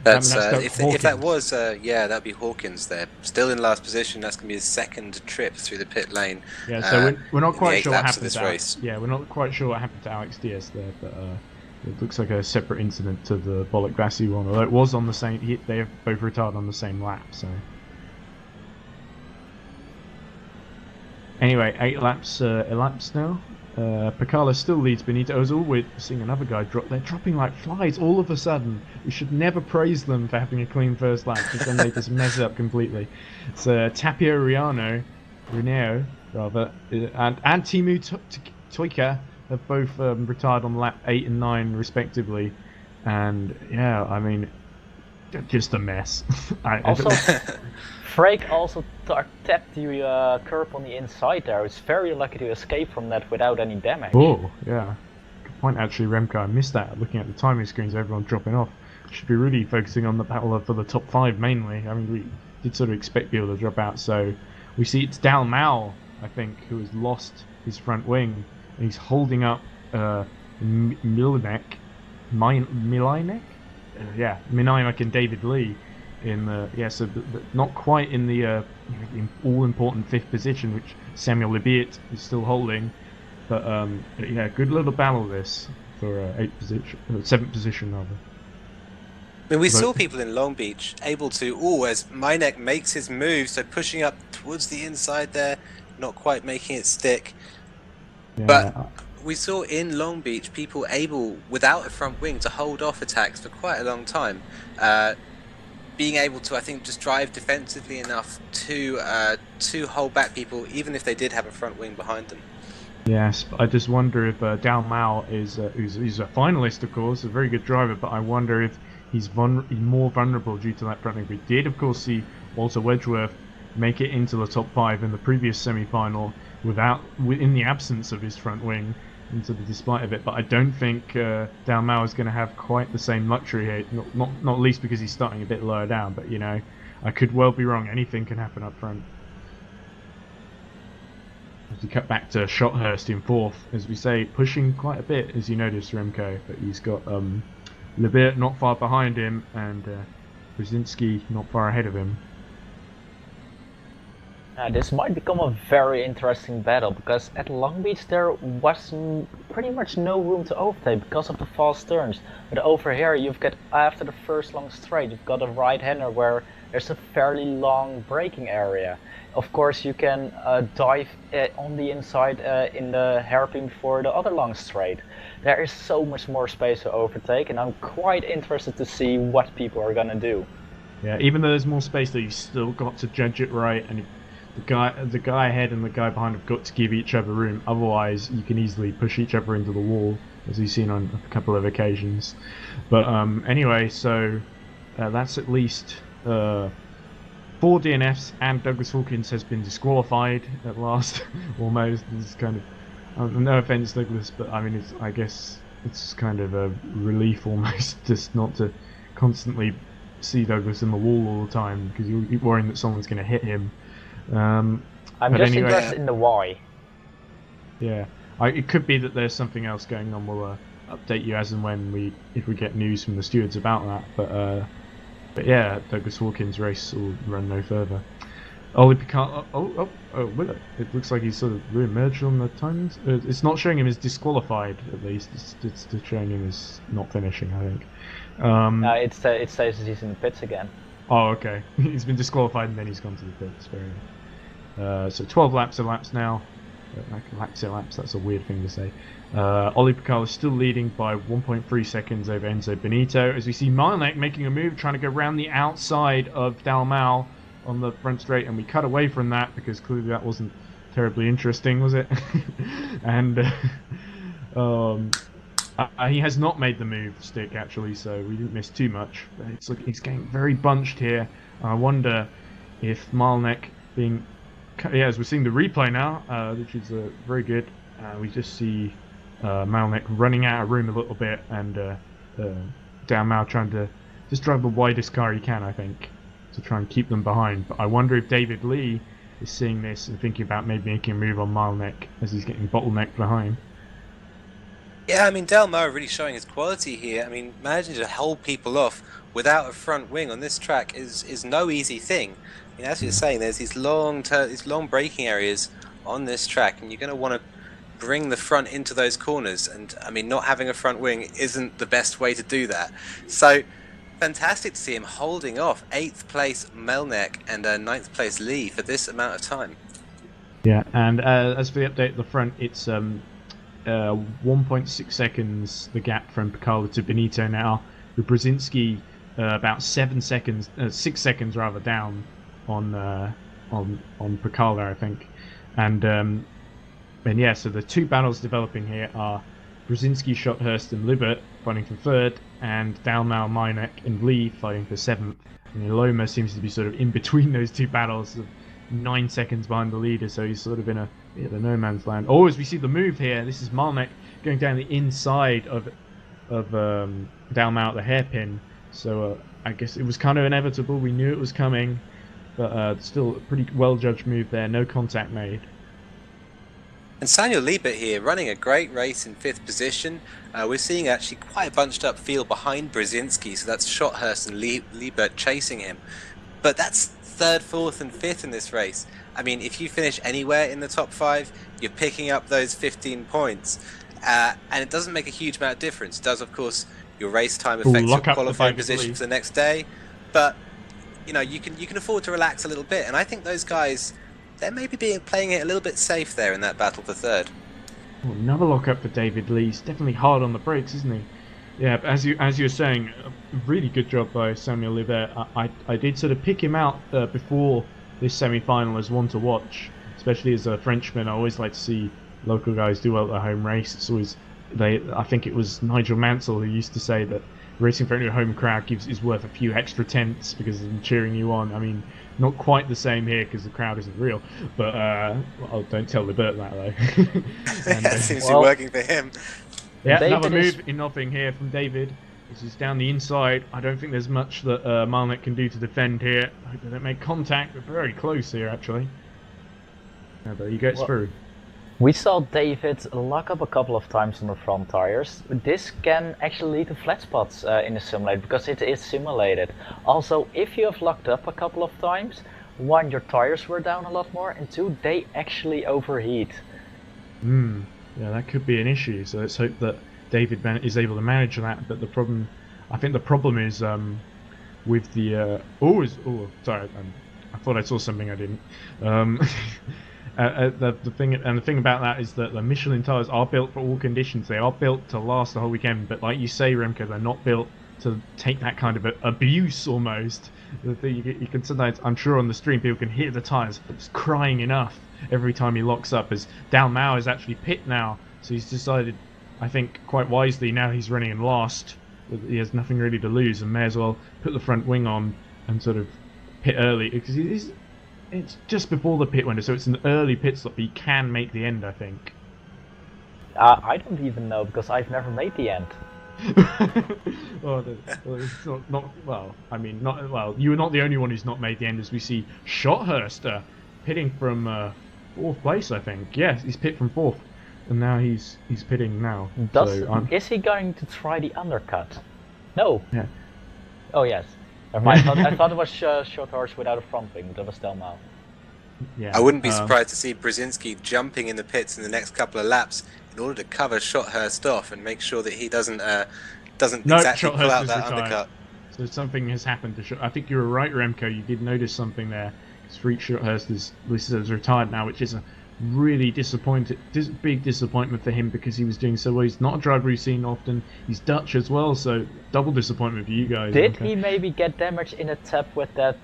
That's if that was that'd be Hawkins there, still in last position. That's gonna be his second trip through the pit lane. Yeah, so we're not quite sure what happened to this race. Yeah, we're not quite sure what happened to Alex Diaz there, but it looks like a separate incident to the Bollock-Bassey one. Although it was on the same, they have both retired on the same lap. So anyway, 8 laps elapsed now. Pecala still leads Benito. I was always seeing another guy drop. They're dropping like flies all of a sudden. We should never praise them for having a clean first lap, because then they just mess it up completely. So Tapio Rineo, rather, and Timu Toika have both retired on lap 8 and 9 respectively. And yeah, I mean, just a mess. Also, Frake also tapped the curb on the inside there. It's very lucky to escape from that without any damage. Oh, yeah. Good point, actually, Remco. I missed that, looking at the timing screens, everyone dropping off. Should be really focusing on the battle for the top 5 mainly. I mean, we did sort of expect people to drop out, so we see it's Dalmau, I think, who has lost his front wing, and he's holding up Milinek? Yeah, Milinek and David Lee. So not quite in the all-important 5th position, which Samuel Lebiet is still holding, but yeah, good little battle this for 8th position, 7th position rather. I mean, we saw people in Long Beach able to, as Minek makes his move, so pushing up towards the inside there, not quite making it stick. Yeah. But we saw in Long Beach people able, without a front wing, to hold off attacks for quite a long time. Being able to, I think, just drive defensively enough to hold back people, even if they did have a front wing behind them. Yes, I just wonder if Dalmau is he's a finalist, of course, a very good driver, but I wonder if he's more vulnerable due to that front wing. We did, of course, see Walter Wedgeworth make it into the top 5 in the previous semi-final in the absence of his front wing, into the despite of it, but I don't think Dalmau is going to have quite the same luxury here, not least because he's starting a bit lower down, but you know, I could well be wrong. Anything can happen up front. As we cut back to Schothurst in 4th, as we say, pushing quite a bit, as you notice, Remco, but he's got Lebiet not far behind him, and Brzezinski not far ahead of him. This might become a very interesting battle, because at Long Beach there wasn't pretty much no room to overtake because of the fast turns. But over here you've got, after the first long straight, you've got a right-hander where there's a fairly long braking area. Of course you can dive on the inside in the hairpin for the other long straight. There is so much more space to overtake, and I'm quite interested to see what people are gonna do. Yeah, even though there's more space, though, you've still got to judge it right, and the guy ahead and the guy behind have got to give each other room. Otherwise, you can easily push each other into the wall, as we've seen on a couple of occasions. But anyway, so that's at least 4 DNFs, and Douglas Hawkins has been disqualified at last. Almost. It's kind of no offense, Douglas, but I mean, I guess it's kind of a relief almost, just not to constantly see Douglas in the wall all the time, because you're worrying that someone's going to hit him. I'm just interested in the why. Yeah, it could be that there's something else going on. We'll update you as and when if we get news from the stewards about that. But yeah, Douglas Hawkins' race will run no further. Ollie Picard. Will it? It looks like he's sort of re-emerged on the timings. It's not showing him as disqualified, at least. It's showing him as not finishing, I think. It says he's in the pits again. Oh, okay. He's been disqualified and then he's gone to the pits. Fair enough. So 12 laps elapsed now. Laps, that's a weird thing to say. Ollie Picard is still leading by 1.3 seconds over Enzo Benito, as we see Milnek making a move, trying to go around the outside of Dalmau on the front straight, and we cut away from that because clearly that wasn't terribly interesting, was it? And he has not made the move stick, actually, so we didn't miss too much. But he's getting very bunched here. I wonder if Milnek being... Yeah, as we're seeing the replay now, which is very good, we just see Milnek running out of room a little bit, and Dalmau trying to just drive the widest car he can, I think, to try and keep them behind. But I wonder if David Lee is seeing this and thinking about maybe making a move on Milnek as he's getting bottlenecked behind. Yeah, I mean, Dalmau really showing his quality here. I mean, managing to hold people off without a front wing on this track is no easy thing. I mean, as you're saying, there's these long braking areas on this track, and you're going to want to bring the front into those corners. And I mean, not having a front wing isn't the best way to do that. So, fantastic to see him holding off 8th place Melnek and 9th place Lee for this amount of time. Yeah, and as for the update at the front, it's 1.6 seconds the gap from Picard to Benito now, with Brzezinski about 6 seconds rather down on Picard, I think. And yeah, so the two battles developing here are Brzezinski, Schotthurst and Libert fighting for 3rd, and Dalmau, Milnek and Lee fighting for 7th. And Loma seems to be sort of in between those two battles, 9 seconds behind the leader, so he's sort of in the no man's land. Oh, as we see the move here, this is Milnek going down the inside of Dalmau at the hairpin. So I guess it was kind of inevitable. We knew it was coming, but still a pretty well judged move there. No contact made. And Samuel Liebert here running a great race in 5th position. We're seeing actually quite a bunched up field behind Brzezinski, so that's Schotthurst and Liebert chasing him. But that's 3rd, 4th and 5th in this race. I mean, if you finish anywhere in the top 5, you're picking up those 15 points. And it doesn't make a huge amount of difference. It does, of course, your race time affects your qualifying position for the next day. But, you know, you can afford to relax a little bit. And I think those guys, they're maybe playing it a little bit safe there in that battle for 3rd. Oh, another lock-up for David Lee. He's definitely hard on the brakes, isn't he? Yeah, but as you were saying, a really good job by Samuel Liebert. I did sort of pick him out before this semi-final as one to watch, especially as a Frenchman. I always like to see local guys do well at the home race. It's always I think it was Nigel Mansell who used to say that racing for a home crowd is worth a few extra tenths because of them cheering you on. I mean, not quite the same here because the crowd isn't real, but well, don't tell Liebert that though. And, that seems to be working for him. Yeah, another move in nothing here from David. This is down the inside. I don't think there's much that Milnek can do to defend here. I hope they don't make contact. They're very close here, actually. Yeah, but he gets through. We saw David lock up a couple of times on the front tires. This can actually lead to flat spots in the simulator because it is simulated. Also, if you have locked up a couple of times, 1, your tires were down a lot more, and 2, they actually overheat. Yeah, that could be an issue. So let's hope that David is able to manage that. But I think the problem is with the sorry, I thought I saw something I didn't. The thing about that is that the Michelin tires are built for all conditions. They are built to last the whole weekend. But like you say, Remco, they're not built to take that kind of abuse almost. You can sometimes, I'm sure on the stream, people can hear the tires just crying enough every time he locks up. As Dal Mao is actually pit now, so he's decided, I think quite wisely, now he's running in last. He has nothing really to lose and may as well put the front wing on and sort of pit early because it's just before the pit window, so it's an early pit stop. He can make the end, I think. I don't even know because I've never made the end. It's not well. I mean, not well. You were not the only one who's not made the end, as we see Schotthurst pitting from fourth place, I think. Yes, he's pit from fourth, and now he's pitting now. Is he going to try the undercut? No. Yeah. Oh yes. Never mind. I thought it was Schotthurst without a front wing. That was Del Mao. Yeah. I wouldn't be surprised to see Brzezinski jumping in the pits in the next couple of laps in order to cover Schotthurst off and make sure that he doesn't exactly pull out that undercut. So something has happened to Schott. I think you were right, Remco. You did notice something there. Freak Schotthurst is listed as retired now, which is a really big disappointment for him because he was doing so well. He's not a driver we've seen often. He's Dutch as well, so double disappointment for you guys. Did he maybe get damaged in a tap with that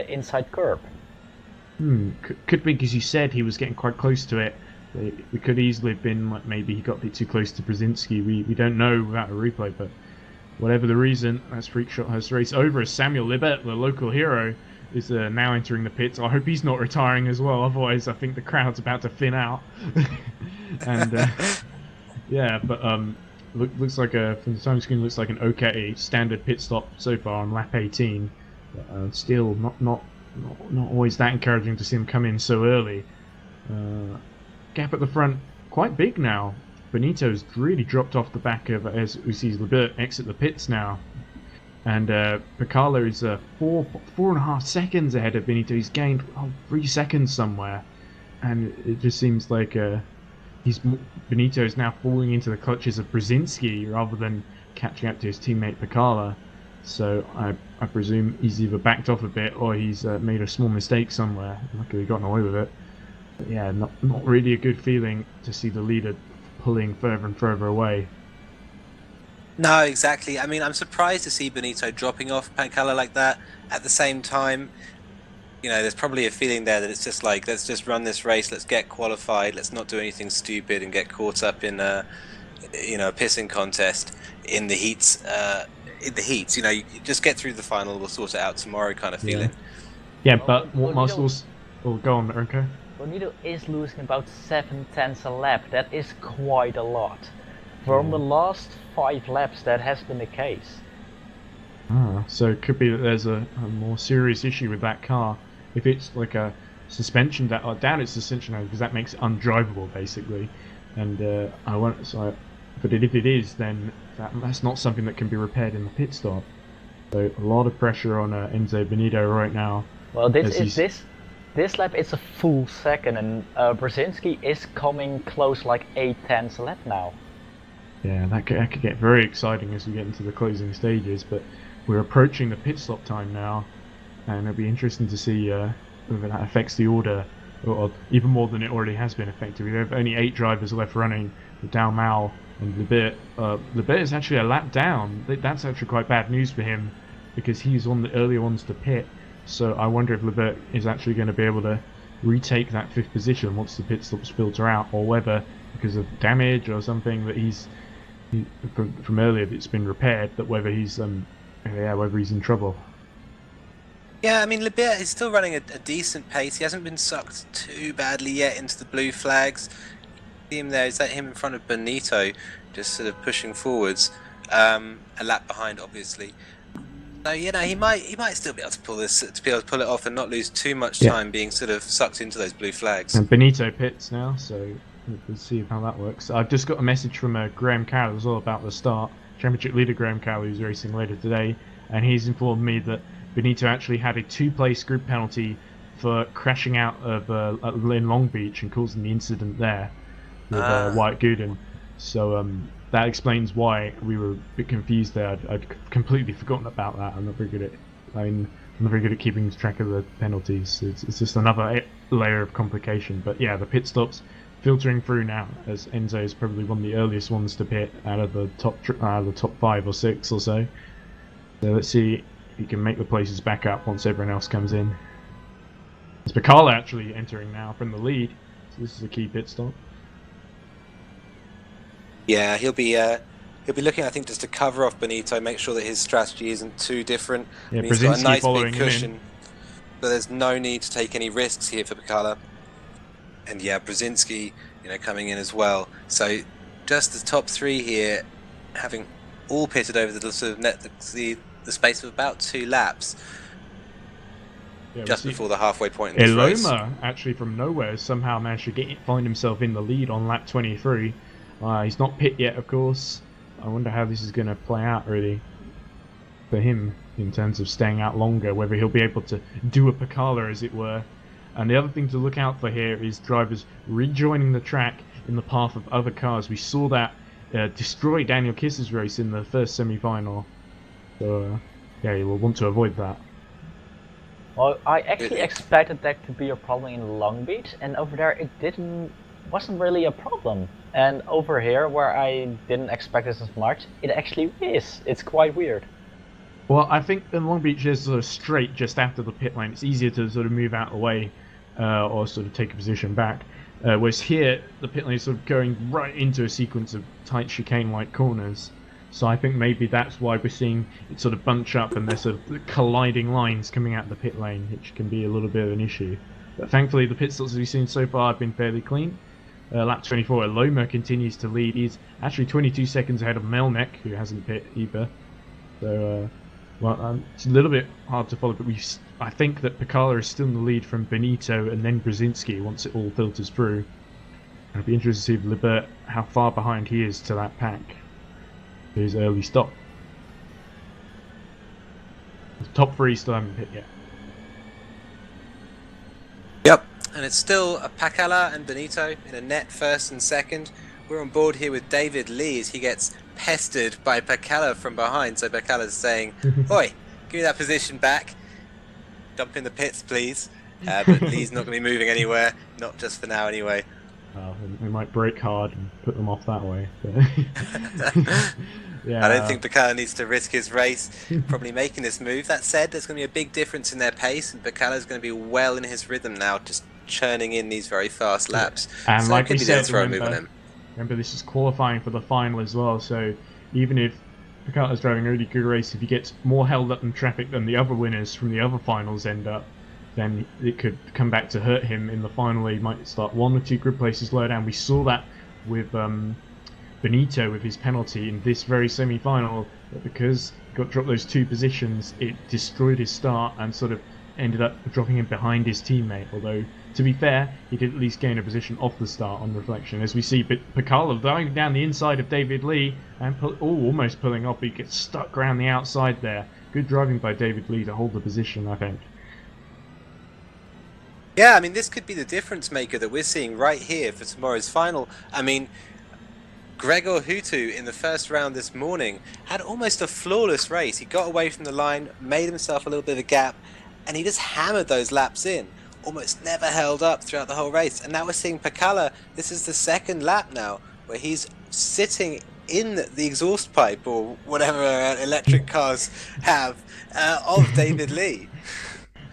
inside curb? Could be because you said he was getting quite close to it. It could easily have been like maybe he got a bit too close to Brzezinski. We don't know without a replay, but whatever the reason, that's Freak Schotthurst race over as Samuel Libet, the local hero, is now entering the pits. I hope he's not retiring as well, otherwise I think the crowd's about to thin out. And yeah, but looks like from the time screen looks like an okay standard pit stop so far on lap 18. But, still not always that encouraging to see him come in so early. Gap at the front quite big now. Benito's really dropped off the back of as we see Lebert exit the pits now, and Picalo is 4.5 seconds ahead of Benito. He's gained 3 seconds somewhere, and it just seems like Benito is now falling into the clutches of Brzezinski rather than catching up to his teammate Picalo. So I presume he's either backed off a bit or he's made a small mistake somewhere. Luckily gotten away with it. But yeah, not really a good feeling to see the leader pulling further and further away. No, exactly. I mean, I'm surprised to see Benito dropping off Pancala like that. At the same time, there's probably a feeling there that it's just like, let's just run this race, let's get qualified, let's not do anything stupid and get caught up in a pissing contest in the heats. You just get through the final, we'll sort it out tomorrow kind of feeling. Yeah, but what Marcel's... Oh, go on, Remco. Bonito is losing about 7/10 a lap. That is quite a lot. From the last 5 laps, that has been the case. So it could be that there's a more serious issue with that car. If it's like a suspension down its suspension because that makes it undrivable basically. And but if it is, then that's not something that can be repaired in the pit stop. So a lot of pressure on Enzo Benito right now. Well, this lap it's a full second, and Brzezinski is coming close like 8/10 a lap now. Yeah, that could get very exciting as we get into the closing stages, but we're approaching the pit stop time now, and it'll be interesting to see whether that affects the order, or even more than it already has been affected. We have only 8 drivers left running, with Dal Mao and Lebert. Lebert is actually a lap down. That's actually quite bad news for him, because he's one of the earlier ones to pit. So I wonder if Lebert is actually going to be able to retake that 5th position once the pit stops filter out, or whether because of damage or something that from earlier it's been repaired, that whether he's whether he's in trouble. Yeah, I mean, Lebert is still running a decent pace. He hasn't been sucked too badly yet into the blue flags. See him there, is that him in front of Benito, just sort of pushing forwards, a lap behind obviously. So he might still be able to pull it off and not lose too much time being sort of sucked into those blue flags. And Benito pits now, so we'll see how that works. I've just got a message from Graham Carroll as well about the start. Championship leader Graham Carroll, who's racing later today, and he's informed me that Benito actually had a 2-place group penalty for crashing out of in Long Beach and causing the incident there. with White Gooden. So that explains why we were a bit confused there. I'd completely forgotten about that. I'm not very good at keeping track of the penalties. It's just another layer of complication. But yeah, the pit stops filtering through now, as Enzo is probably one of the earliest ones to pit out of the top 5 or 6 or so. So let's see if he can make the places back up once everyone else comes in. It's Pacala actually entering now from the lead. So this is a key pit stop. Yeah, he'll be looking, I think, just to cover off Benito, make sure that his strategy isn't too different. Yeah, He's got a nice following big cushion, but there's no need to take any risks here for Pacala. And yeah, Brzezinski, coming in as well. So just the top 3 here, having all pitted over the sort of the space of about 2 laps. Yeah, just before the halfway point in this race. Eloma, actually from nowhere, has somehow managed to find himself in the lead on lap 23. He's not pit yet, of course. I wonder how this is going to play out, really, for him in terms of staying out longer, whether he'll be able to do a Pacala, as it were. And the other thing to look out for here is drivers rejoining the track in the path of other cars. We saw that destroy Daniel Kiss's race in the first semi-final. So, yeah, you will want to avoid that. Well, I actually expected that to be a problem in Long Beach, and over there it wasn't really a problem. And over here, where I didn't expect this as much, it actually is. It's quite weird. Well, I think in Long Beach there's sort of straight just after the pit lane. It's easier to sort of move out of the way or sort of take a position back. Whereas here, the pit lane is sort of going right into a sequence of tight chicane-like corners. So I think maybe that's why we're seeing it sort of bunch up and there's sort of colliding lines coming out of the pit lane, which can be a little bit of an issue. But thankfully, the pit stops we've seen so far have been fairly clean. Lap 24, Eloma continues to lead. He's actually 22 seconds ahead of Melnek, who hasn't pit either. So, it's a little bit hard to follow, but I think that Pacala is still in the lead from Benito and then Brzezinski once it all filters through. I'd be interested to see Libert how far behind he is to that pack. His early stop. The top 3 still haven't pit yet. Yep, and it's still a Pacala and Benito in a net first and second. We're on board here with David Lee as he gets pestered by Pacala from behind. So Pacala's saying, "Oi, give me that position back. Dump in the pits, please." But Lee's not going to be moving anywhere, not just for now anyway. We might brake hard and put them off that way. Yeah. I don't think Pacala needs to risk his race probably making this move. That said, there's going to be a big difference in their pace, and Pacala's going to be well in his rhythm now, just churning in these very fast laps. And so like we said, throw a move on him. Remember, this is qualifying for the final as well, so even if Pacala's driving a really good race, if he gets more held up in traffic than the other winners from the other finals end up, then it could come back to hurt him in the final. He might start 1 or 2 grid places lower down. We saw that with Benito with his penalty in this very semi-final, but because he got dropped those 2 positions, it destroyed his start and sort of ended up dropping him behind his teammate. Although, to be fair, he did at least gain a position off the start on reflection. As we see Pacala diving down the inside of David Lee and almost pulling off. He gets stuck around the outside there. Good driving by David Lee to hold the position, I think. Yeah, I mean, this could be the difference maker that we're seeing right here for tomorrow's final. I mean, Gregor Hutu in the first round this morning had almost a flawless race. He got away from the line, made himself a little bit of a gap, and he just hammered those laps in. Almost never held up throughout the whole race. And now we're seeing Pacala, this is the 2nd lap now, where he's sitting in the exhaust pipe, or whatever electric cars have, of David Lee.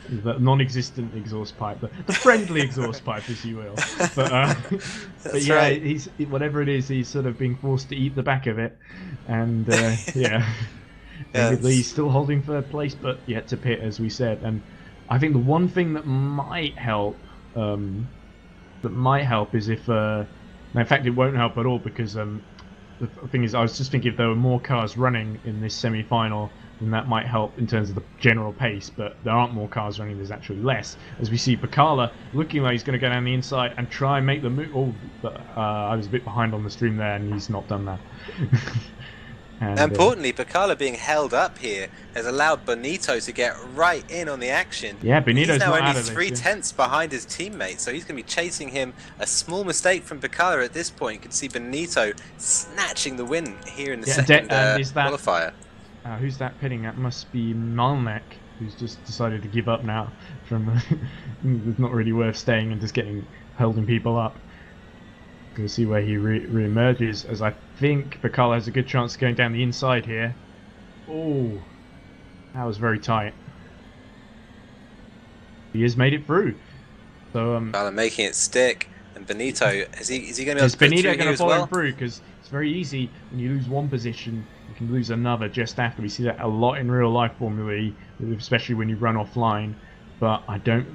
The non-existent exhaust pipe, the friendly exhaust pipe, if you will. But yeah, right. He's whatever it is, he's sort of being forced to eat the back of it, and yeah, David Lee's still holding 3rd place, but yet to pit, as we said. And I think the one thing that might help, is if, in fact, it won't help at all, because the thing is, I was just thinking if there were more cars running in this semi-final, then that might help in terms of the general pace, but there aren't more cars running, there's actually less. As we see Pacala looking like he's going to go down the inside and try and make the move. Oh, but I was a bit behind on the stream there, and he's not done that. And Now, importantly, Pacala being held up here has allowed Benito to get right in on the action. yeah, Benito's He's now not only out of this. 3/10 behind his teammate, so he's going to be chasing him. A small mistake from Pacala at this point. You can see Benito snatching the win here in the second is that qualifier. Who's that pitting? That must be Malnek, who's just decided to give up now. From it's not really worth staying and just holding people up. Going to see where he re-emerges, as I think Pacala has a good chance of going down the inside here. Oh, that was very tight. He has made it through. So Pacala making it stick, and Benito is he going to be able to put Benito through going here to as follow well? him through? Because it's very easy when you lose one position, you can lose another just after. We see that a lot in real life Formula E, especially when you run offline. But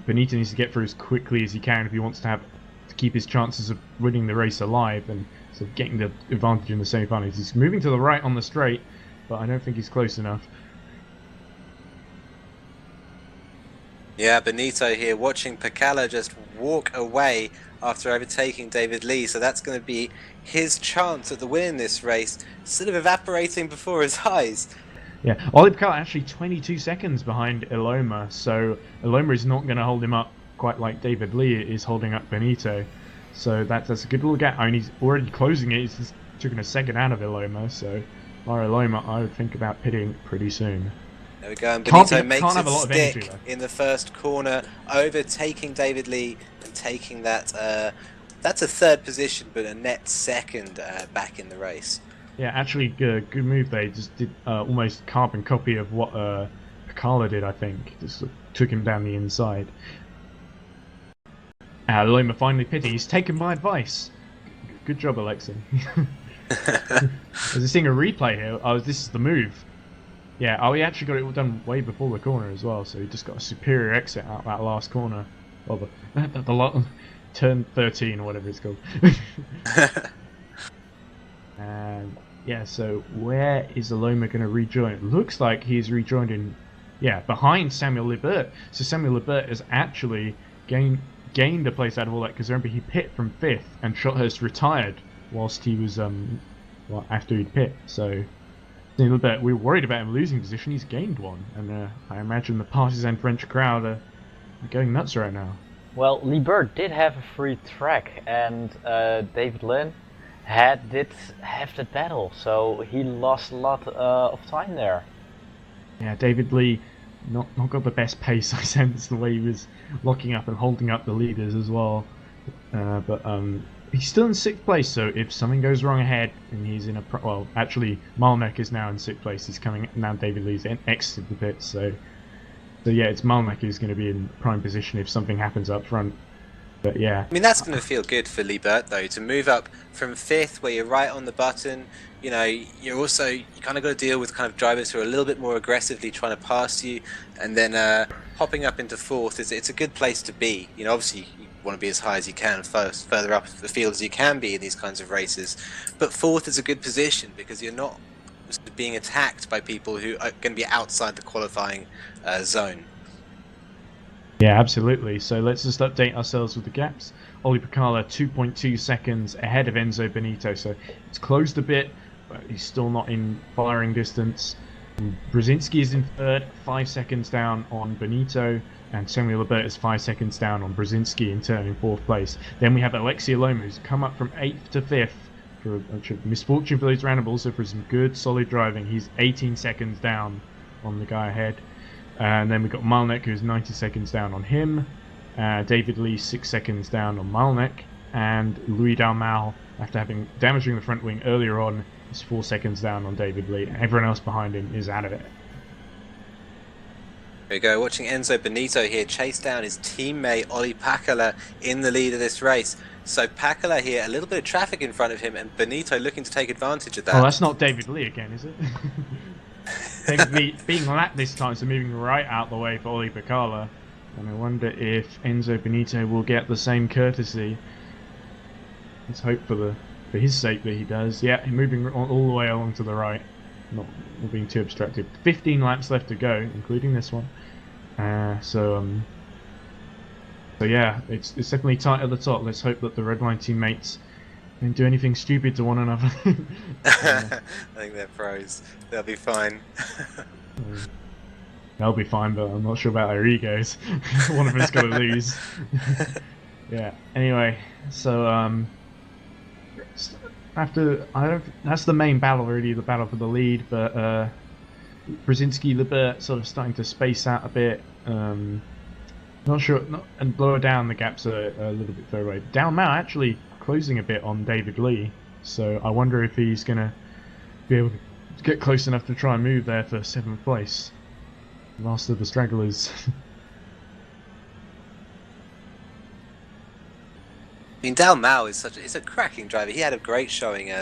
Benito needs to get through as quickly as he can if he wants to keep his chances of winning the race alive and sort of getting the advantage in the semi-finals. He's moving to the right on the straight, but I don't think he's close enough. Yeah, Benito here watching Pacala just walk away after overtaking David Lee, so that's going to be his chance at the win in this race, sort of evaporating before his eyes. Yeah, Oli Pacala actually 22 seconds behind Iloma, so Iloma is not going to hold him up quite like David Lee is holding up Benito. So that's a good little gap. I mean, he's already closing it. He's just taking a second out of Iloma, so Iloma, I would think about pitting pretty soon. There we go, and Benito makes can't have it a lot of stick energy, in the first corner, overtaking David Lee and taking that. That's a third position, but a net second back in the race. Yeah, actually, good move. They just did almost carbon copy of what Pacala did, I think. Just took him down the inside. Loma finally pitting. He's taken my advice. Good job, Alexa. I was seeing a replay here. This is the move. Yeah, he actually got it all done way before the corner as well, so he just got a superior exit out that last corner. Well, the turn 13 or whatever it's called. And yeah, so where is Iloma going to rejoin? It looks like he's rejoined behind Samuel Libert. So Samuel Libert has actually gained a place out of all that, because remember he pit from 5th and Shothurst retired whilst he was after he'd pit. So a little bit, we were worried about him losing position. He's gained one, and I imagine the partisan French crowd are going nuts right now. Well, Libert did have a free track, and David Lynn did have the battle, so he lost a lot of time there. Yeah, David Lee not got the best pace, I sense, the way he was locking up and holding up the leaders as well. But he's still in 6th place, so if something goes wrong ahead and he's in actually Malnek is now in 6th place. He's coming now. David Lee's exited the pit, so yeah, it's Malnek who's going to be in prime position if something happens up front. But yeah, I mean, that's going to feel good for Libert, though, to move up from 5th, where you're right on the button. You know, you kind of got to deal with kind of drivers who are a little bit more aggressively trying to pass you, and then popping up into 4th it's a good place to be. You know, obviously you want to be as high as you can, further up the field as you can be in these kinds of races, but 4th is a good position because you're not being attacked by people who are going to be outside the qualifying zone. Yeah, absolutely. So let's just update ourselves with the gaps. Oli Pacala 2.2 seconds ahead of Enzo Benito, so it's closed a bit, but he's still not in firing distance. Brzezinski is in 3rd, 5 seconds down on Benito, and Samuel Libert is 5 seconds down on Brzezinski in turn in 4th place. Then we have Alexei Iloma, who's come up from 8th to 5th for a misfortune for those round, but also for some good solid driving. He's 18 seconds down on the guy ahead. And then we've got Malnek, who's 90 seconds down on him. David Lee 6 seconds down on Malnek. And Louis Dalmal, after having damaging the front wing earlier on, is 4 seconds down on David Lee. And everyone else behind him is out of it. There we go, watching Enzo Benito here chase down his teammate Oli Pacala in the lead of this race. So Pacala here, a little bit of traffic in front of him, and Benito looking to take advantage of that. Oh, that's not David Lee again, is it? David Lee being lapped this time, so moving right out the way for Oli Pacala. And I wonder if Enzo Benito will get the same courtesy. Let's hope for his sake that he does. Yeah, moving all the way along to the right. Not being too obstructive. 15 laps left to go, including this one. So yeah, it's definitely tight at the top. Let's hope that the Redline teammates Don't do anything stupid to one another. I think they're pros. They'll be fine. They'll be fine, but I'm not sure about their egos. One of them's got to lose. Yeah. Anyway, so that's the main battle really, the battle for the lead. But Brzezinski, Libert sort of starting to space out a bit. Not sure, and lower down the gaps are a little bit further away. Down Mao actually closing a bit on David Lee, so I wonder if he's gonna be able to get close enough to try and move there for 7th place. Last of the stragglers. I mean, Dal Mao is a cracking driver. He had a great showing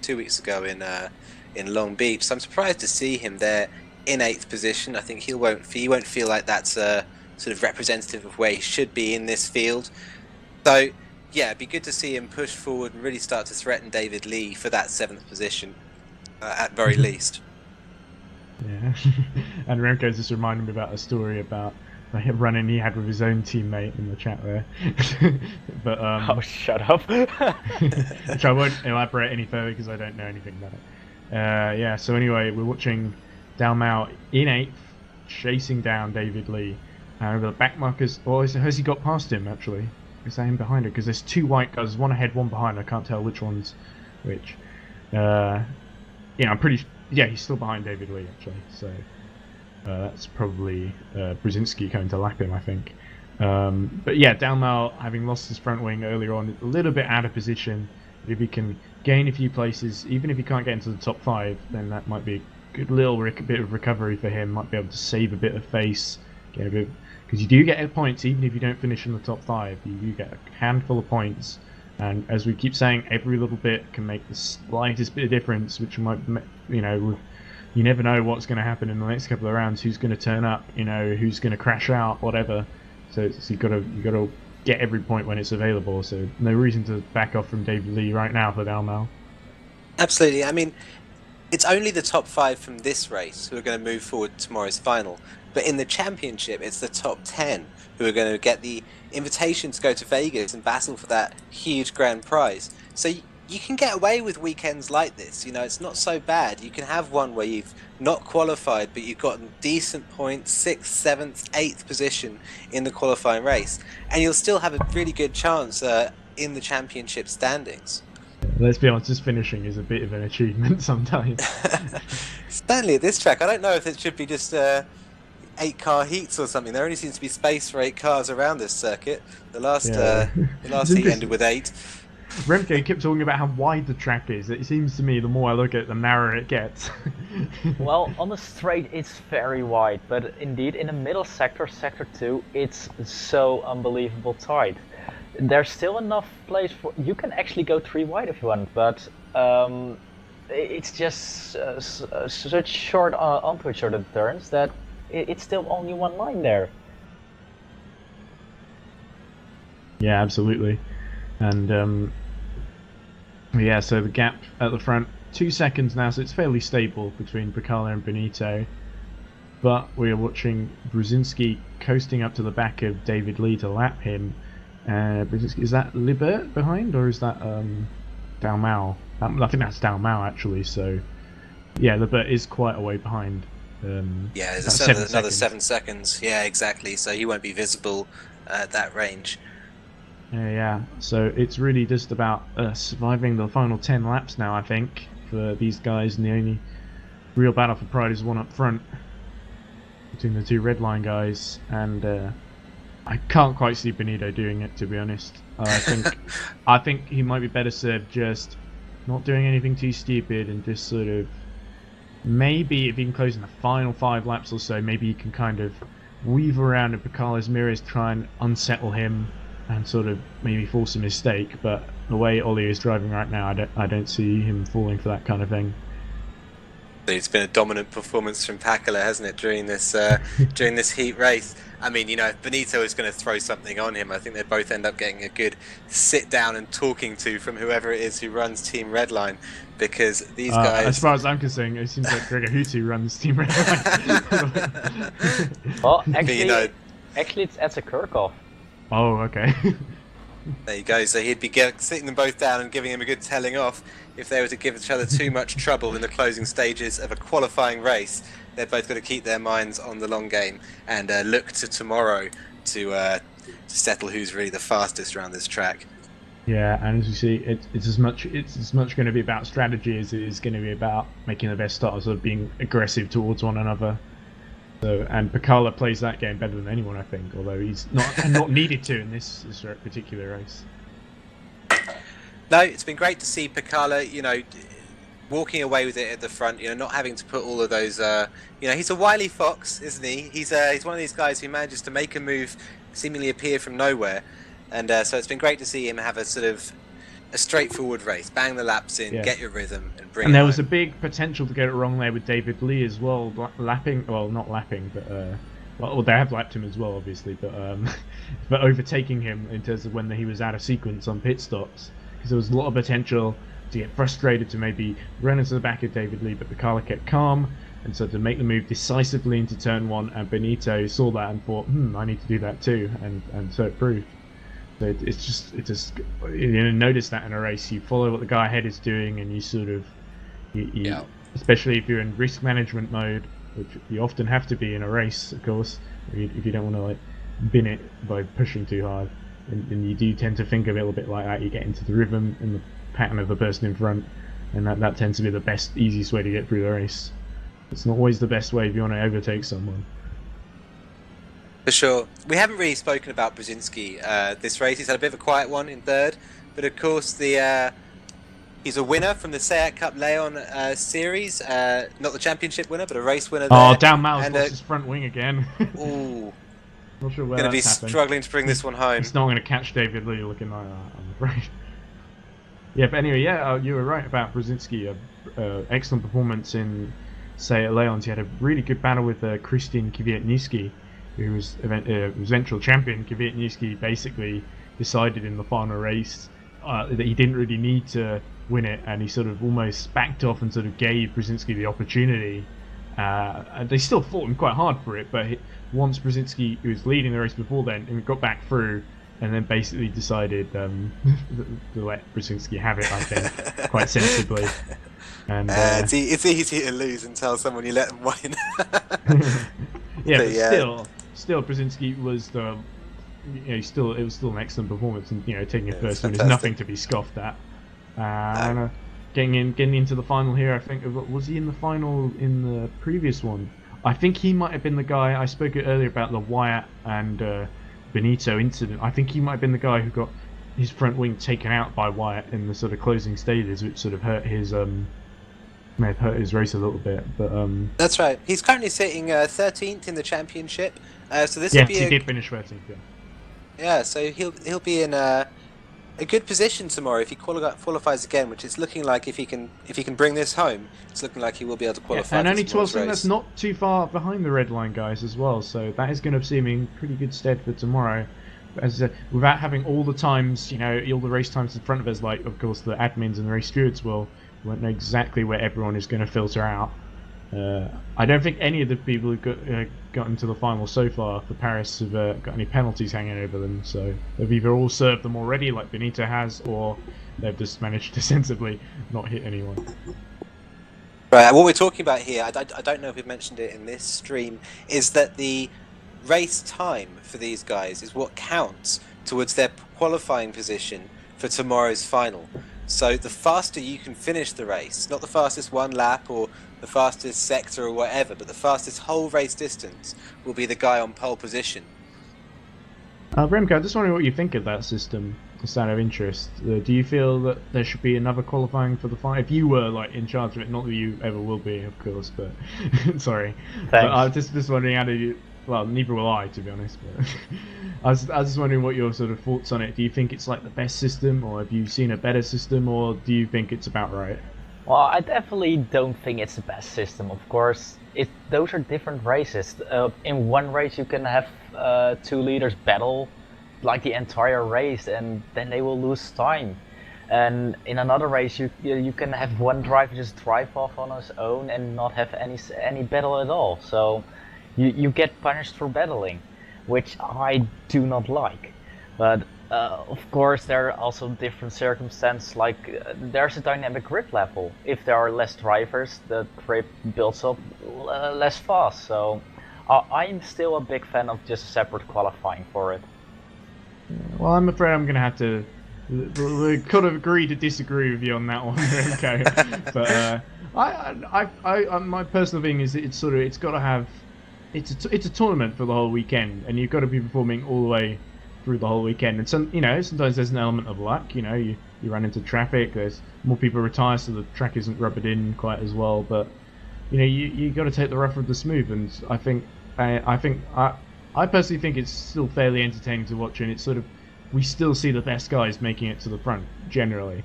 2 weeks ago in Long Beach. So I'm surprised to see him there in 8th position. I think he won't feel like that's sort of representative of where he should be in this field. So yeah, it'd be good to see him push forward and really start to threaten David Lee for that 7th position at very least. Yeah, and Remco's just reminded me about a story about the run-in he had with his own teammate in the chat there. But Oh, shut up. which I won't elaborate any further because I don't know anything about it. Yeah, so anyway, we're watching Dal Mao in 8th, chasing down David Lee. The back markers, or has he got past him actually? Is that him behind it? Because there's 2 white guys, one ahead, one behind. I can't tell which one's which. Yeah, I'm pretty. Yeah, he's still behind David Lee actually. So that's probably Brzezinski going to lap him, I think. But yeah, Dal Mao, having lost his front wing earlier on, a little bit out of position. If he can gain a few places, even if he can't get into the top 5, then that might be a good little bit of recovery for him. Might be able to save a bit of face, get a bit. Because you do get points even if you don't finish in the top 5. You do get a handful of points, and as we keep saying, every little bit can make the slightest bit of difference, which might, you never know what's going to happen in the next couple of rounds. Who's going to turn up? Who's going to crash out? Whatever. So you got to get every point when it's available. So no reason to back off from David Lee right now for Dal Mao. Absolutely. I mean, it's only the top 5 from this race who are going to move forward to tomorrow's final. But in the championship, it's the top 10 who are going to get the invitation to go to Vegas and battle for that huge grand prize. So you can get away with weekends like this. It's not so bad. You can have one where you've not qualified, but you've gotten decent points, 6th, 7th, 8th position in the qualifying race, and you'll still have a really good chance in the championship standings. Let's be honest, just finishing is a bit of an achievement sometimes. Certainly at this track, I don't know if it should be just 8-car heats or something. There only seems to be space for 8 cars around this circuit. The last heat ended with 8. Remco kept talking about how wide the track is. It seems to me the more I look at it, the narrower it gets. Well, on the straight it's very wide, but indeed in the middle sector, sector 2, it's so unbelievable tight. There's still enough place for you can actually go 3 wide if you want, but it's just such short onto each other turns that it's still only one line there. Yeah, absolutely. And yeah, so the gap at the front, 2 seconds now, so it's fairly stable between Bacala and Benito. But we are watching Brzezinski coasting up to the back of David Lee to lap him. Is that Libert behind, or is that Dal Mao? I think that's Dal Mao actually. So yeah, Libert is quite a way behind. Yeah, there's another 7 seconds. Yeah, exactly. So he won't be visible at that range. Yeah. So it's really just about surviving the final 10 laps now, I think, for these guys. And the only real battle for pride is one up front between the 2 red line guys. And I can't quite see Benito doing it, to be honest. I think he might be better served just not doing anything too stupid and just sort of maybe if he can close in the final 5 laps or so, maybe he can kind of weave around in Bacala's mirrors, try and unsettle him and sort of maybe force a mistake. But the way Ollie is driving right now, I don't see him falling for that kind of thing. It's been a dominant performance from Pakala, hasn't it, during this heat race? I mean, if Benito is going to throw something on him, I think they both end up getting a good sit down and talking to from whoever it is who runs Team Redline, because these guys. As far as I'm concerned, it seems like Gregor Hutu runs Team Redline. Well, actually, it's Etse Kirchhoff. Oh, okay. There you go. So he'd be sitting them both down and giving him a good telling off if they were to give each other too much trouble in the closing stages of a qualifying race. They've both got to keep their minds on the long game and look to tomorrow to settle who's really the fastest around this track. Yeah, and as you see, it's as much going to be about strategy as it is going to be about making the best starters of being aggressive towards one another. So, and Pacala plays that game better than anyone, I think, although he's not needed to in this particular race. No, it's been great to see Pacala, walking away with it at the front, not having to put all of those, he's a wily fox, isn't he? He's one of these guys who manages to make a move seemingly appear from nowhere. And so it's been great to see him have a sort of a straightforward race, bang the laps in, get your rhythm, and bring. And there home. was a big potential to get it wrong there with David Lee as well, lapping. Well, not lapping, but well, they have lapped him as well, obviously, but but overtaking him in terms of when he was out of sequence on pit stops, because there was a lot of potential to get frustrated to maybe run into the back of David Lee, but the car kept calm. And so to make the move decisively into turn one, and Benito saw that and thought, I need to do that too, and so it proved. So it's just notice that in a race, you follow what the guy ahead is doing, and you sort of, especially if you're in risk management mode, which you often have to be in a race, of course, if you don't want to like bin it by pushing too hard, and you do tend to think of it a little bit like that. You get into the rhythm and the pattern of the person in front, and that tends to be the easiest way to get through the race. It's not always the best way if you want to overtake someone. For sure. We haven't really spoken about Brzezinski this race. He's had a bit of a quiet one in third, but of course he's a winner from the Seat Cup Leon series. Not the championship winner, but a race winner there. Oh, down Mal's lost his front wing again. Ooh. Not sure where going to be happened. Struggling to bring this one home. It's not going to catch David Lee looking like that, I'm afraid. Yeah, but anyway, you were right about Brzezinski. Excellent performance in Seat Leons. He had a really good battle with Christian Kwiatniewski, who was eventual champion. Kwiatniewski basically decided in the final race that he didn't really need to win it, and he sort of almost backed off and sort of gave Brzezinski the opportunity. And they still fought him quite hard for it, but once Brzezinski, who was leading the race before then, and got back through, and then basically decided to let Brzezinski have it, I think, quite sensibly. And it's easy to lose and tell someone you let them win. but still, Brzezinski was it was still an excellent performance, and taking a first one is nothing to be scoffed at. And getting into the final here, I think, was he in the final in the previous one? I think he might have been the guy. I spoke earlier about the Wyatt and Benito incident. I think he might have been the guy who got his front wing taken out by Wyatt in the sort of closing stages, which sort of may have hurt his race a little bit. But that's right. He's currently sitting 13th in the championship. So this he did finish 13th. Yeah, so he'll be in a good position tomorrow if he qualifies again, which it's looking like if he can bring this home, it's looking like he will be able to qualify. And only 12, that's not too far behind the red line guys as well. So that is going to seem in pretty good stead for tomorrow. As I said, without having all the times, all the race times in front of us, like of course the admins and the race stewards we won't know exactly where everyone is going to filter out. I don't think any of the people who've gotten to the final so far for Paris have got any penalties hanging over them, so they've either all served them already, like Benito has, or they've just managed to sensibly not hit anyone. Right, what we're talking about here, I don't know if we've mentioned it in this stream, is that the race time for these guys is what counts towards their qualifying position for tomorrow's final. So the faster you can finish the race, not the fastest one lap or the fastest sector or whatever, but the fastest whole race distance will be the guy on pole position. Remco, I just wondering what you think of that system, just out of interest. Do you feel that there should be another qualifying for the final? If you were in charge of it, not that you ever will be, of course, but sorry. Thanks. But I was just wondering how do you... Well, neither will I, to be honest. But I was just wondering what your sort of thoughts on it. Do you think it's the best system, or have you seen a better system, or do you think it's about right? Well, I definitely don't think it's the best system. Of course, those are different races. In one race, you can have two leaders battle the entire race, and then they will lose time. And in another race, you can have one driver just drive off on his own and not have any battle at all. So you get punished for battling, which I do not like. But Of course, there are also different circumstances, like there's a dynamic grip level. If there are less drivers, the grip builds up less fast. So I'm still a big fan of just separate qualifying for it. Well, I'm afraid I'm going to have to. We could have agreed to disagree with you on that one, Remco. But my personal thing is that it's got to have. It's a tournament for the whole weekend, and you've got to be performing all the way through the whole weekend. And sometimes there's an element of luck. You run into traffic. There's more people retire, so the track isn't rubbered in quite as well. But you got to take the rough with the smooth. And I personally think it's still fairly entertaining to watch, and it's sort of we still see the best guys making it to the front generally.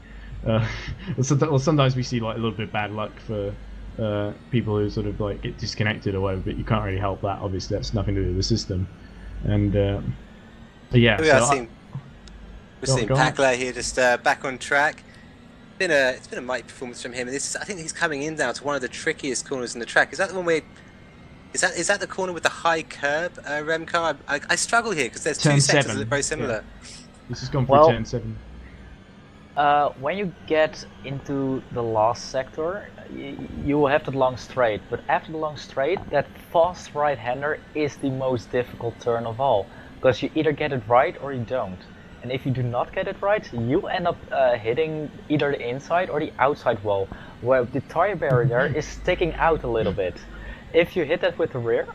Sometimes we see like a little bit of bad luck for people who sort of like get disconnected or whatever, but you can't really help that. Obviously, that's nothing to do with the system. And yeah, we're seeing Pakla here just back on track. It's been a mighty performance from him, and I think he's coming in now to one of the trickiest corners in the track. Is that the one where? Is that the corner with the high curb, Remco? I struggle here because there's two sectors that look very similar. Yeah. This has gone through turn 7. When you get into the last sector, you will have the long straight, but after the long straight, that fast right-hander is the most difficult turn of all, because you either get it right or you don't. And if you do not get it right, you end up hitting either the inside or the outside wall, where the tire barrier is sticking out a little bit. If you hit that with the rear,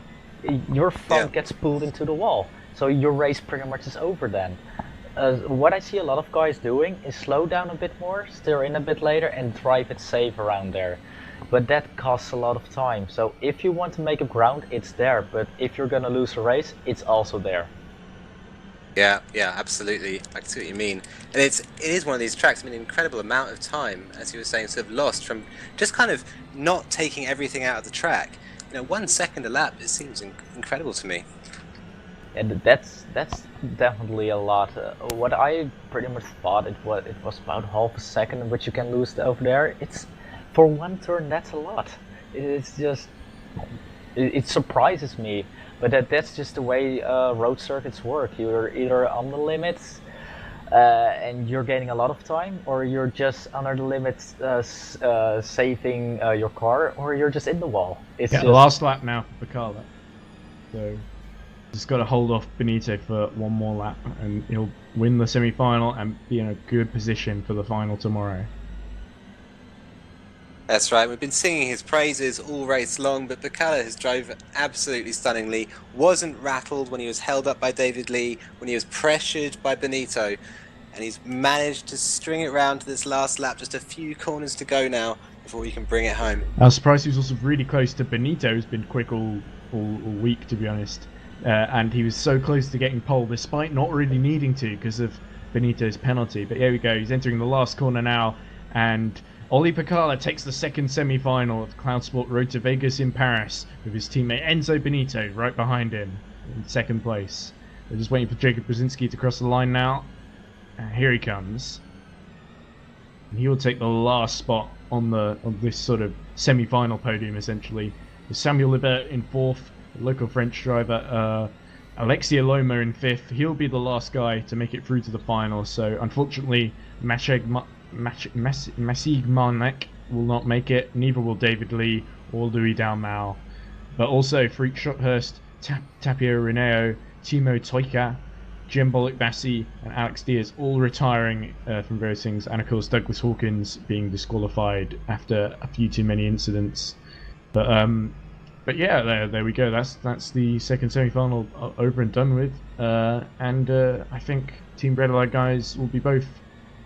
your front gets pulled into the wall, so your race pretty much is over then. What I see a lot of guys doing is slow down a bit more, steer in a bit later, and drive it safe around there. But that costs a lot of time. So if you want to make up ground, it's there. But if you're gonna lose a race, it's also there. Yeah, absolutely. I can see what you mean. And it is one of these tracks. I mean, an incredible amount of time, as you were saying, sort of lost from just kind of not taking everything out of the track. 1 second a lap. It seems incredible to me. And that's definitely a lot. What I pretty much thought it was about half a second, which you can lose over there. It's for one turn. That's a lot. It's just it surprises me, but that's just the way road circuits work. You're either on the limits and you're gaining a lot of time, or you're just under the limits saving your car, or you're just in the wall. It's the last lap now for Pakala. So. Just got to hold off Benito for one more lap, and he'll win the semi-final and be in a good position for the final tomorrow. That's right. We've been singing his praises all race long, but Pakala has drove absolutely stunningly. Wasn't rattled when he was held up by David Lee, when he was pressured by Benito, and he's managed to string it round to this last lap. Just a few corners to go now before he can bring it home. I was surprised he was also really close to Benito, who's been quick all week, to be honest. And he was so close to getting pole, despite not really needing to because of Benito's penalty. But here we go, he's entering the last corner now, and Oli Pakala takes the second semi-final of Cloud Sport Road to Vegas in Paris with his teammate Enzo Benito right behind him in second place. We're just waiting for Jacob Brzezinski to cross the line now. Here he comes. And he will take the last spot on this sort of semi-final podium, essentially. With Samuel Libert in fourth, local French driver Alexia Loma in fifth. He'll be the last guy to make it through to the final, so unfortunately Masig Marnek will not make it, neither will David Lee or Louis Dalmau. But also Freak Shothurst, Tapio Reneo, Timo Toika, Jim Bollock-Bassi and Alex Diaz all retiring from various things, and of course Douglas Hawkins being disqualified after a few too many incidents. But yeah, there we go. That's the second semi-final over and done with. And I think Team Red Light guys will be both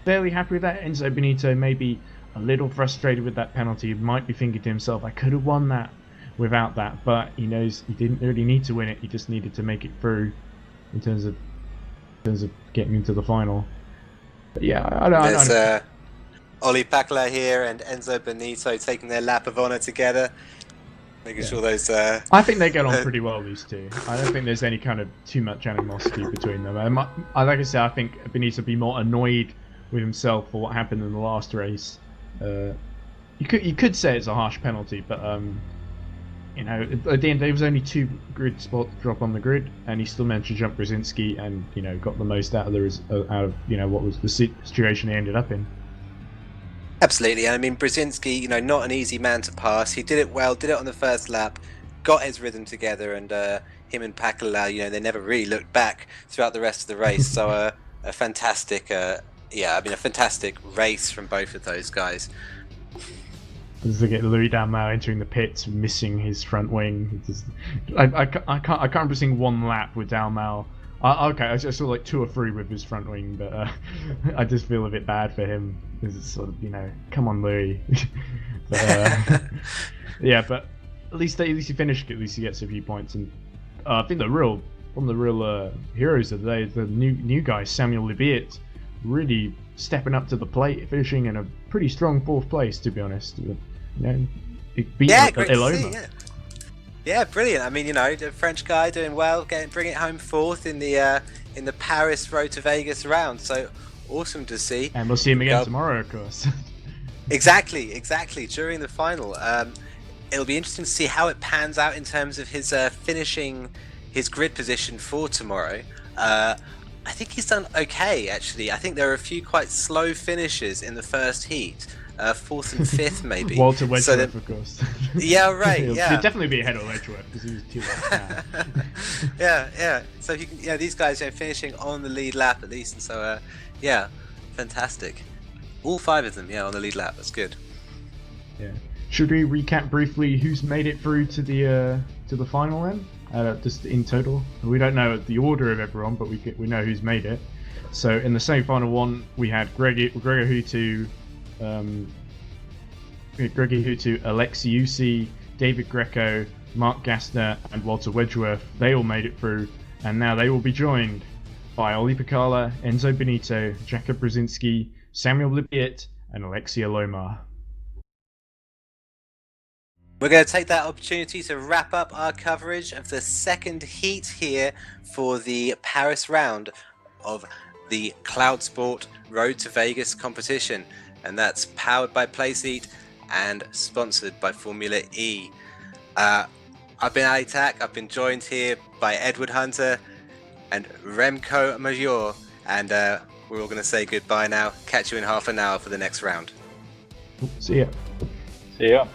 fairly happy with that. Enzo Benito may be a little frustrated with that penalty. He might be thinking to himself, I could have won that without that. But he knows he didn't really need to win it. He just needed to make it through in terms of getting into the final. But yeah, I don't. There's Oli Pakala here and Enzo Benito taking their lap of honour together. Making sure those. I think they get on pretty well, these two. I don't think there's any kind of too much animosity between them. Like I said, I think Benito would be more annoyed with himself for what happened in the last race. You could say it's a harsh penalty, but you know, at the end there was only 2 grid spots drop on the grid, and he still managed to jump Brzezinski and, you know, got the most out of you know, what was the situation he ended up in. Absolutely, and I mean Brzezinski, you know, not an easy man to pass. He did it well, did it on the first lap, got his rhythm together, and him and Pakala, you know, they never really looked back throughout the rest of the race. So a fantastic, yeah, I mean a fantastic race from both of those guys. As they get Louis Dalmau entering the pits, missing his front wing. I can't remember seeing one lap with Dalmau. Okay, I saw like 2 or 3 with his front wing, but I just feel a bit bad for him. It's sort of, you know, come on, Louis. But, yeah, but at least he finished. At least he gets a few points, and I think one of the real heroes of the day, the new guy, Samuel Libiet, really stepping up to the plate, finishing in a pretty strong 4th place, to be honest. You know, it beat great Eloma. to see, yeah, brilliant. I mean, you know, the French guy doing well, bringing it home 4th in the Paris Road to Vegas round. So awesome to see. And we'll see him again tomorrow, of course. Exactly. During the final, it'll be interesting to see how it pans out in terms of his finishing his grid position for tomorrow. I think he's done okay, actually. I think there are a few quite slow finishes in the first heat. 4th and 5th, maybe. Walter Wedgworth, of course. Yeah, right. He'll definitely be ahead of Wedgworth because he was too late. Yeah. So you can, these guys are finishing on the lead lap at least, and so yeah, fantastic. All 5 of them, on the lead lap. That's good. Yeah. Should we recap briefly who's made it through to the final then? Just in total, we don't know the order of everyone, but we know who's made it. So in the semi-final one, we had Gregor Hutu, Alexi Usi, David Greco, Mark Gassner, and Walter Wedgworth. They all made it through, and now they will be joined by Ollie Picala, Enzo Benito, Jakob Brzezinski, Samuel Libiet, and Alexia Lomar. We're going to take that opportunity to wrap up our coverage of the second heat here for the Paris round of the Cloud Sport Road to Vegas competition. And that's powered by Playseat and sponsored by Formula E. I've been Ali Tak. I've been joined here by Edward Hunter and Remco Major. And we're all going to say goodbye now. Catch you in half an hour for the next round. See ya. See ya.